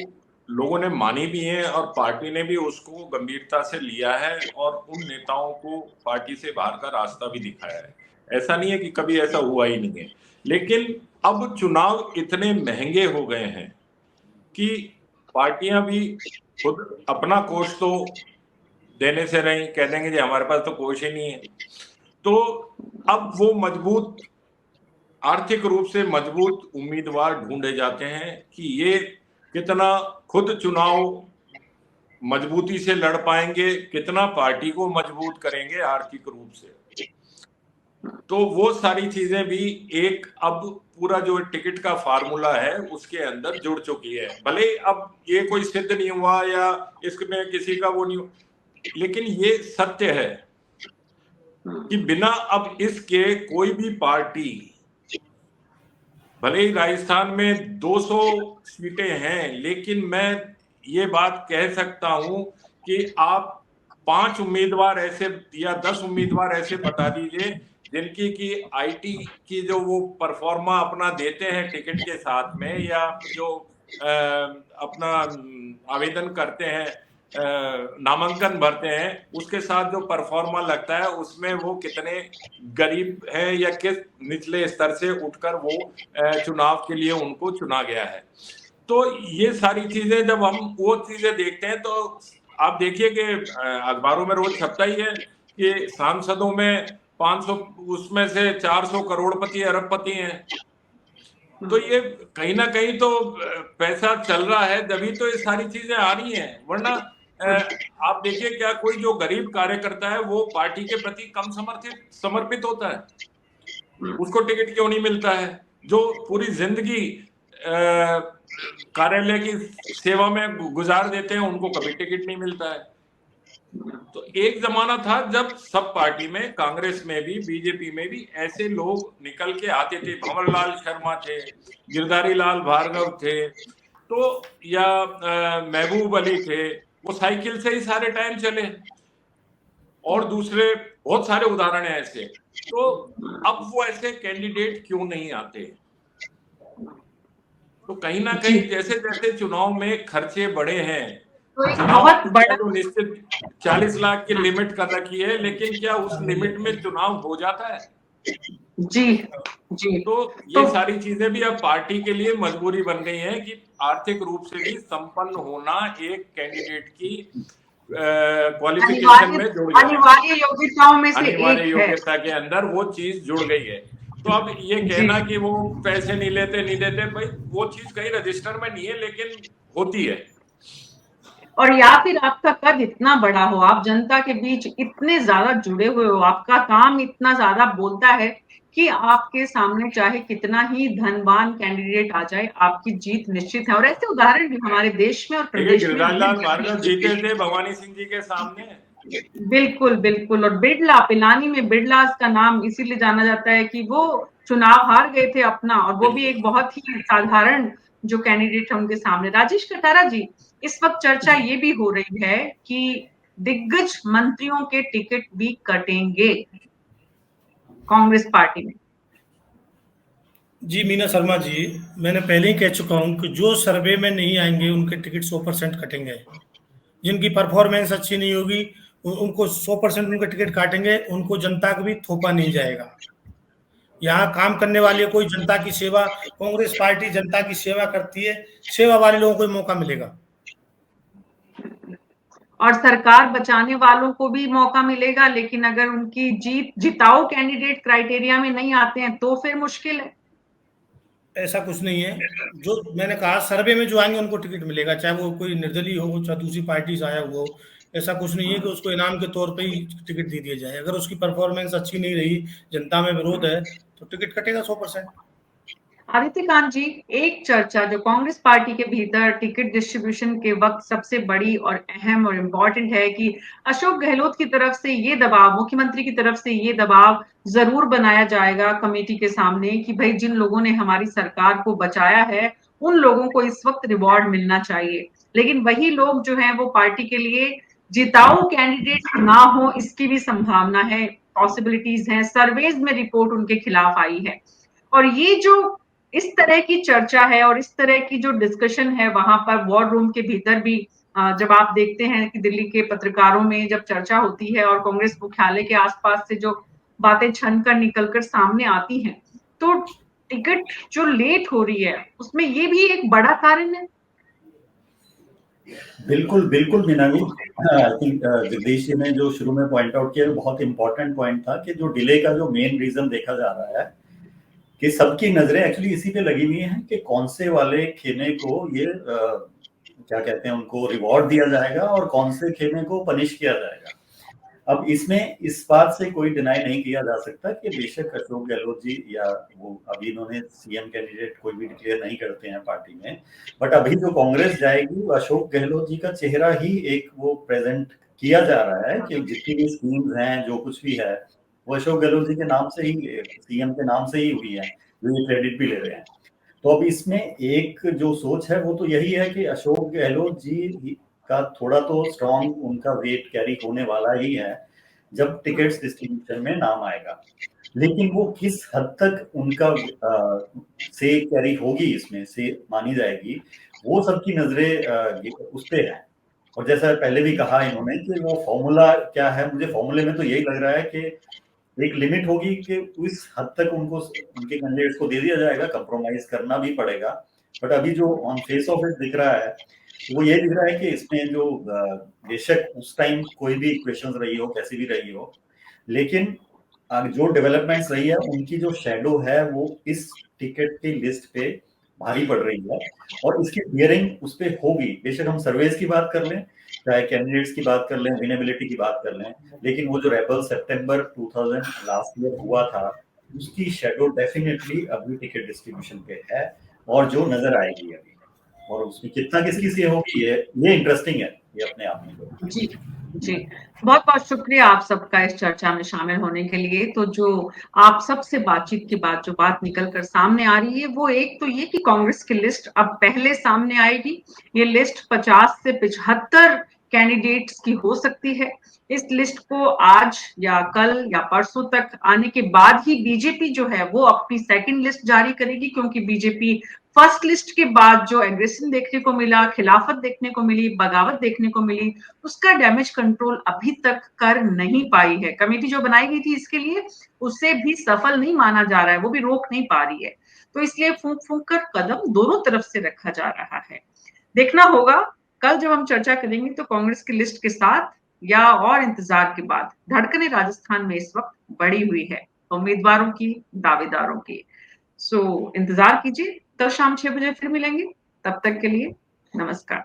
लोगों ने मानी भी हैं और पार्टी ने भी उसको गंभीरता से लिया है और उन नेताओं को पार्टी से बाहर का रास्ता भी दिखाया है। ऐसा नहीं है कि कभी ऐसा हुआ ही नहीं है, लेकिन अब चुनाव इतने महंगे हो गए हैं कि पार्टियां भी खुद अपना कोष तो देने से नहीं, कह देंगे जी हमारे पास तो कोष ही नहीं है। तो अब वो मजबूत, आर्थिक रूप से मजबूत उम्मीदवार ढूंढे जाते हैं कि ये कितना खुद चुनाव मजबूती से लड़ पाएंगे, कितना पार्टी को मजबूत करेंगे आर्थिक रूप से। तो वो सारी चीजें भी एक अब पूरा जो टिकट का फार्मूला है उसके अंदर जुड़ चुकी है। भले अब ये कोई सिद्ध नहीं हुआ या इसमें किसी का वो नहीं हुआ, लेकिन ये सत्य है कि बिना अब इसके कोई भी पार्टी, भले ही राजस्थान में 200 सीटें हैं, लेकिन मैं ये बात कह सकता हूं कि आप 5 उम्मीदवार ऐसे या 10 उम्मीदवार ऐसे बता दीजिए जिनकी की आईटी की जो वो परफॉर्मा अपना देते हैं टिकट के साथ में, या जो अपना आवेदन करते हैं, नामांकन भरते हैं, उसके साथ जो परफॉर्मा लगता है उसमें वो कितने गरीब हैं या किस निचले स्तर से उठकर वो चुनाव के लिए उनको चुना गया है। तो ये सारी चीजें जब हम वो चीजें देखते हैं तो आप देखिए कि अखबारों में रोज छपता ही है कि सांसदों में 500, उसमें से 400 करोड़पति अरबपति हैं। तो ये कहीं ना कहीं तो पैसा चल रहा है, तभी तो ये सारी चीजें आ रही हैं। वरना आप देखिए, क्या कोई जो गरीब कार्यकर्ता है वो पार्टी के प्रति कम समर्पित होता है? उसको टिकट क्यों नहीं मिलता है? जो पूरी जिंदगी कार्यालय की सेवा में गुजार देते हैं उनको कभी टिकट नहीं मिलता है। तो एक जमाना था जब सब पार्टी में, कांग्रेस में भी, बीजेपी में भी ऐसे लोग निकल के आते थे। भंवरलाल शर्मा थे, गिरधारी लाल भार्गव थे, तो या महबूब अली थे, वो साइकिल से ही सारे टाइम चले, और दूसरे बहुत सारे उदाहरण हैं ऐसे। तो अब वो ऐसे कैंडिडेट क्यों नहीं आते? तो कहीं ना कहीं जैसे जैसे चुनाव में खर्चे बढ़े हैं, तो एक चुनाव बहुत बड़ा तो निश्चित 40 लाख की लिमिट कर रखी है, लेकिन क्या उस लिमिट में चुनाव हो जाता है? जी जी तो ये सारी चीजें भी अब पार्टी के लिए मजबूरी बन गई है कि आर्थिक रूप से भी संपन्न होना एक कैंडिडेट की क्वालिफिकेशन में जुड़ गया है, अनिवार्य योग्यताओं में से अनिवार्य एक है। योग्यता के अंदर वो चीज जुड़ गई है। तो अब ये कहना कि वो पैसे नहीं देते, भाई वो चीज कहीं रजिस्टर में नहीं है, लेकिन होती है। और या फिर आपका कद इतना बड़ा हो, आप जनता के बीच इतने ज्यादा जुड़े हुए हो, आपका काम इतना ज्यादा बोलता है कि आपके सामने चाहे कितना ही धनवान कैंडिडेट आ जाए, आपकी जीत निश्चित है। और ऐसे उदाहरण भी हमारे देश में और प्रदेश में गिरधारी लाल भार्गव जीते थे भवानी सिंह जी के सामने। बिल्कुल बिल्कुल। और बिड़ला, पिलानी में बिड़ला का नाम इसीलिए जाना जाता है कि वो चुनाव हार गए थे अपना, और वो भी एक बहुत ही साधारण जो कैंडिडेट है उनके सामने। राजेश कटारा जी, इस वक्त चर्चा ये भी हो रही है कि दिग्गज मंत्रियों के टिकट भी कटेंगे कांग्रेस पार्टी में। जी मीना शर्मा जी, मैंने पहले ही कह चुका हूं कि जो सर्वे में नहीं आएंगे उनके टिकट 100% कटेंगे। जिनकी परफॉर्मेंस अच्छी नहीं होगी उनको 100% उनके टिकट काटेंगे, उनको जनता को भी थोपा नहीं जाएगा। यहाँ काम करने वाले कोई जनता की सेवा, कांग्रेस पार्टी जनता की सेवा करती है, सेवा वाले लोगों को मौका मिलेगा और सरकार बचाने वालों को भी मौका मिलेगा, लेकिन अगर उनकी जिताऊ कैंडिडेट क्राइटेरिया में नहीं आते हैं तो फिर मुश्किल है। ऐसा कुछ नहीं है। जो मैंने कहा सर्वे में जो आएंगे उनको टिकट मिलेगा, चाहे वो कोई निर्दलीय हो, चाहे दूसरी पार्टी से आया हुआ हो। ऐसा कुछ नहीं है कि उसको इनाम के तौर पे ही टिकट दे दिया जाए। अगर उसकी परफॉर्मेंस अच्छी नहीं रही, जनता में विरोध है, तो टिकट कटेगा 100%। आदित्य कांत जी, एक चर्चा जो कांग्रेस पार्टी के भीतर टिकट डिस्ट्रीब्यूशन के वक्त सबसे बड़ी और अहम और इम्पोर्टेंट है कि अशोक गहलोत की तरफ से ये दबाव, मुख्यमंत्री की तरफ से ये दबाव जरूर बनाया जाएगा कमेटी के सामने कि भाई जिन लोगों ने हमारी सरकार को बचाया है उन लोगों को इस वक्त रिवॉर्ड मिलना चाहिए। लेकिन वही लोग जो हैं वो पार्टी के लिए जिताऊ कैंडिडेट ना हो, इसकी भी संभावना है, पॉसिबिलिटीज हैं। सर्वेज में रिपोर्ट उनके खिलाफ आई है। और ये जो इस तरह की चर्चा है और इस तरह की जो डिस्कशन है वहां पर वॉर रूम के भीतर भी, जब आप देखते हैं कि दिल्ली के पत्रकारों में जब चर्चा होती है और कांग्रेस मुख्यालय के आसपास से जो बातें छनकर निकलकर सामने आती हैं, तो टिकट जो लेट हो रही है उसमें ये भी एक बड़ा कारण है। बिल्कुल बिल्कुल मीना जी, आई थिंक जगदीश जी ने जो शुरू में पॉइंट आउट किया बहुत इंपॉर्टेंट पॉइंट था कि जो डिले का जो मेन रीजन देखा जा रहा है कि सबकी नजरें एक्चुअली इसी पे लगी हुई हैं कि कौन से वाले खेमे को ये क्या कहते हैं उनको रिवॉर्ड दिया जाएगा और कौन से खेमे को पनिश किया जाएगा। अब इसमें इस बात से कोई डिनाई नहीं किया जा सकता कि बेशक अशोक गहलोत जी या वो अभी इन्होंने सीएम कैंडिडेट कोई भी डिक्लेयर नहीं करते हैं पार्टी में, बट अभी जो कांग्रेस जाएगी वो अशोक गहलोत जी का चेहरा ही एक वो प्रेजेंट किया जा रहा है कि जितनी भी स्कीम्स हैं जो कुछ भी है वो अशोक गहलोत जी के नाम से ही, सीएम के नाम से ही हुई है, जो ये क्रेडिट भी ले रहे हैं। तो अब इसमें एक जो सोच है वो तो यही है कि अशोक गहलोत जी का थोड़ा तो स्ट्रॉन्ग उनका वेट कैरी होने वाला ही है जब टिकट्स डिस्ट्रीब्यूशन में नाम आएगा। लेकिन वो किस हद तक उनका से कैरी होगी, इसमें से मानी जाएगी, वो सबकी नजरें उस पे है। और जैसा पहले भी कहा इन्होंने कि वो फॉर्मूला क्या है, मुझे फॉर्मूले में तो यही लग रहा है कि एक लिमिट होगी कि उस हद तक उनको उनके कैंडिडेट्स को दे दिया जाएगा, कंप्रोमाइज करना भी पड़ेगा। बट अभी जो ऑन फेस ऑफ इट दिख रहा है वो ये दिख रहा है कि इसमें जो बेशक उस टाइम कोई भी इक्वेशंस रही हो, कैसी भी रही हो, लेकिन जो डेवलपमेंट्स रही है उनकी जो शेडो है वो इस टिकट की लिस्ट पे भारी पड़ रही है और इसकी बियरिंग उस पर होगी। बेशक हम सर्वेज की बात कर लें, चाहे कैंडिडेट्स की बात कर लें, विनेबिलिटी की बात कर लें, लेकिन वो जो रेबल सितंबर 2000 लास्ट ईयर हुआ था उसकी शेडो डेफिनेटली अभी टिकट डिस्ट्रीब्यूशन पे है और जो नजर आएगी अभी, और उसमें कितना किसकी से होगी ये इंटरेस्टिंग है ये अपने आप में। जी जी, बहुत बहुत शुक्रिया आप सबका इस चर्चा में शामिल होने के लिए। तो जो आप सबसे बातचीत के बाद जो बात निकल कर सामने आ रही है वो एक तो ये कि कांग्रेस की लिस्ट अब पहले सामने आएगी। ये लिस्ट 50 से 75 कैंडिडेट्स की हो सकती है। इस लिस्ट को आज या कल या परसों तक आने के बाद ही बीजेपी जो है वो अपनी सेकंड लिस्ट जारी करेगी, क्योंकि बीजेपी फर्स्ट लिस्ट के बाद जो एग्रेशन देखने को मिला, खिलाफत देखने को मिली, बगावत देखने को मिली, उसका डैमेज कंट्रोल अभी तक कर नहीं पाई है। कमेटी जो बनाई गई थी इसके लिए, उसे भी सफल नहीं माना जा रहा है, वो भी रोक नहीं पा रही है। तो इसलिए फूंक फूंक कर कदम दोनों तरफ से रखा जा रहा है। देखना होगा कल जब हम चर्चा करेंगे तो कांग्रेस की लिस्ट के साथ या और इंतजार के बाद धड़कने राजस्थान में इस वक्त बढ़ी हुई है, उम्मीदवारों की, दावेदारों की। सो इंतजार कीजिए, कल शाम 6 बजे फिर मिलेंगे। तब तक के लिए नमस्कार।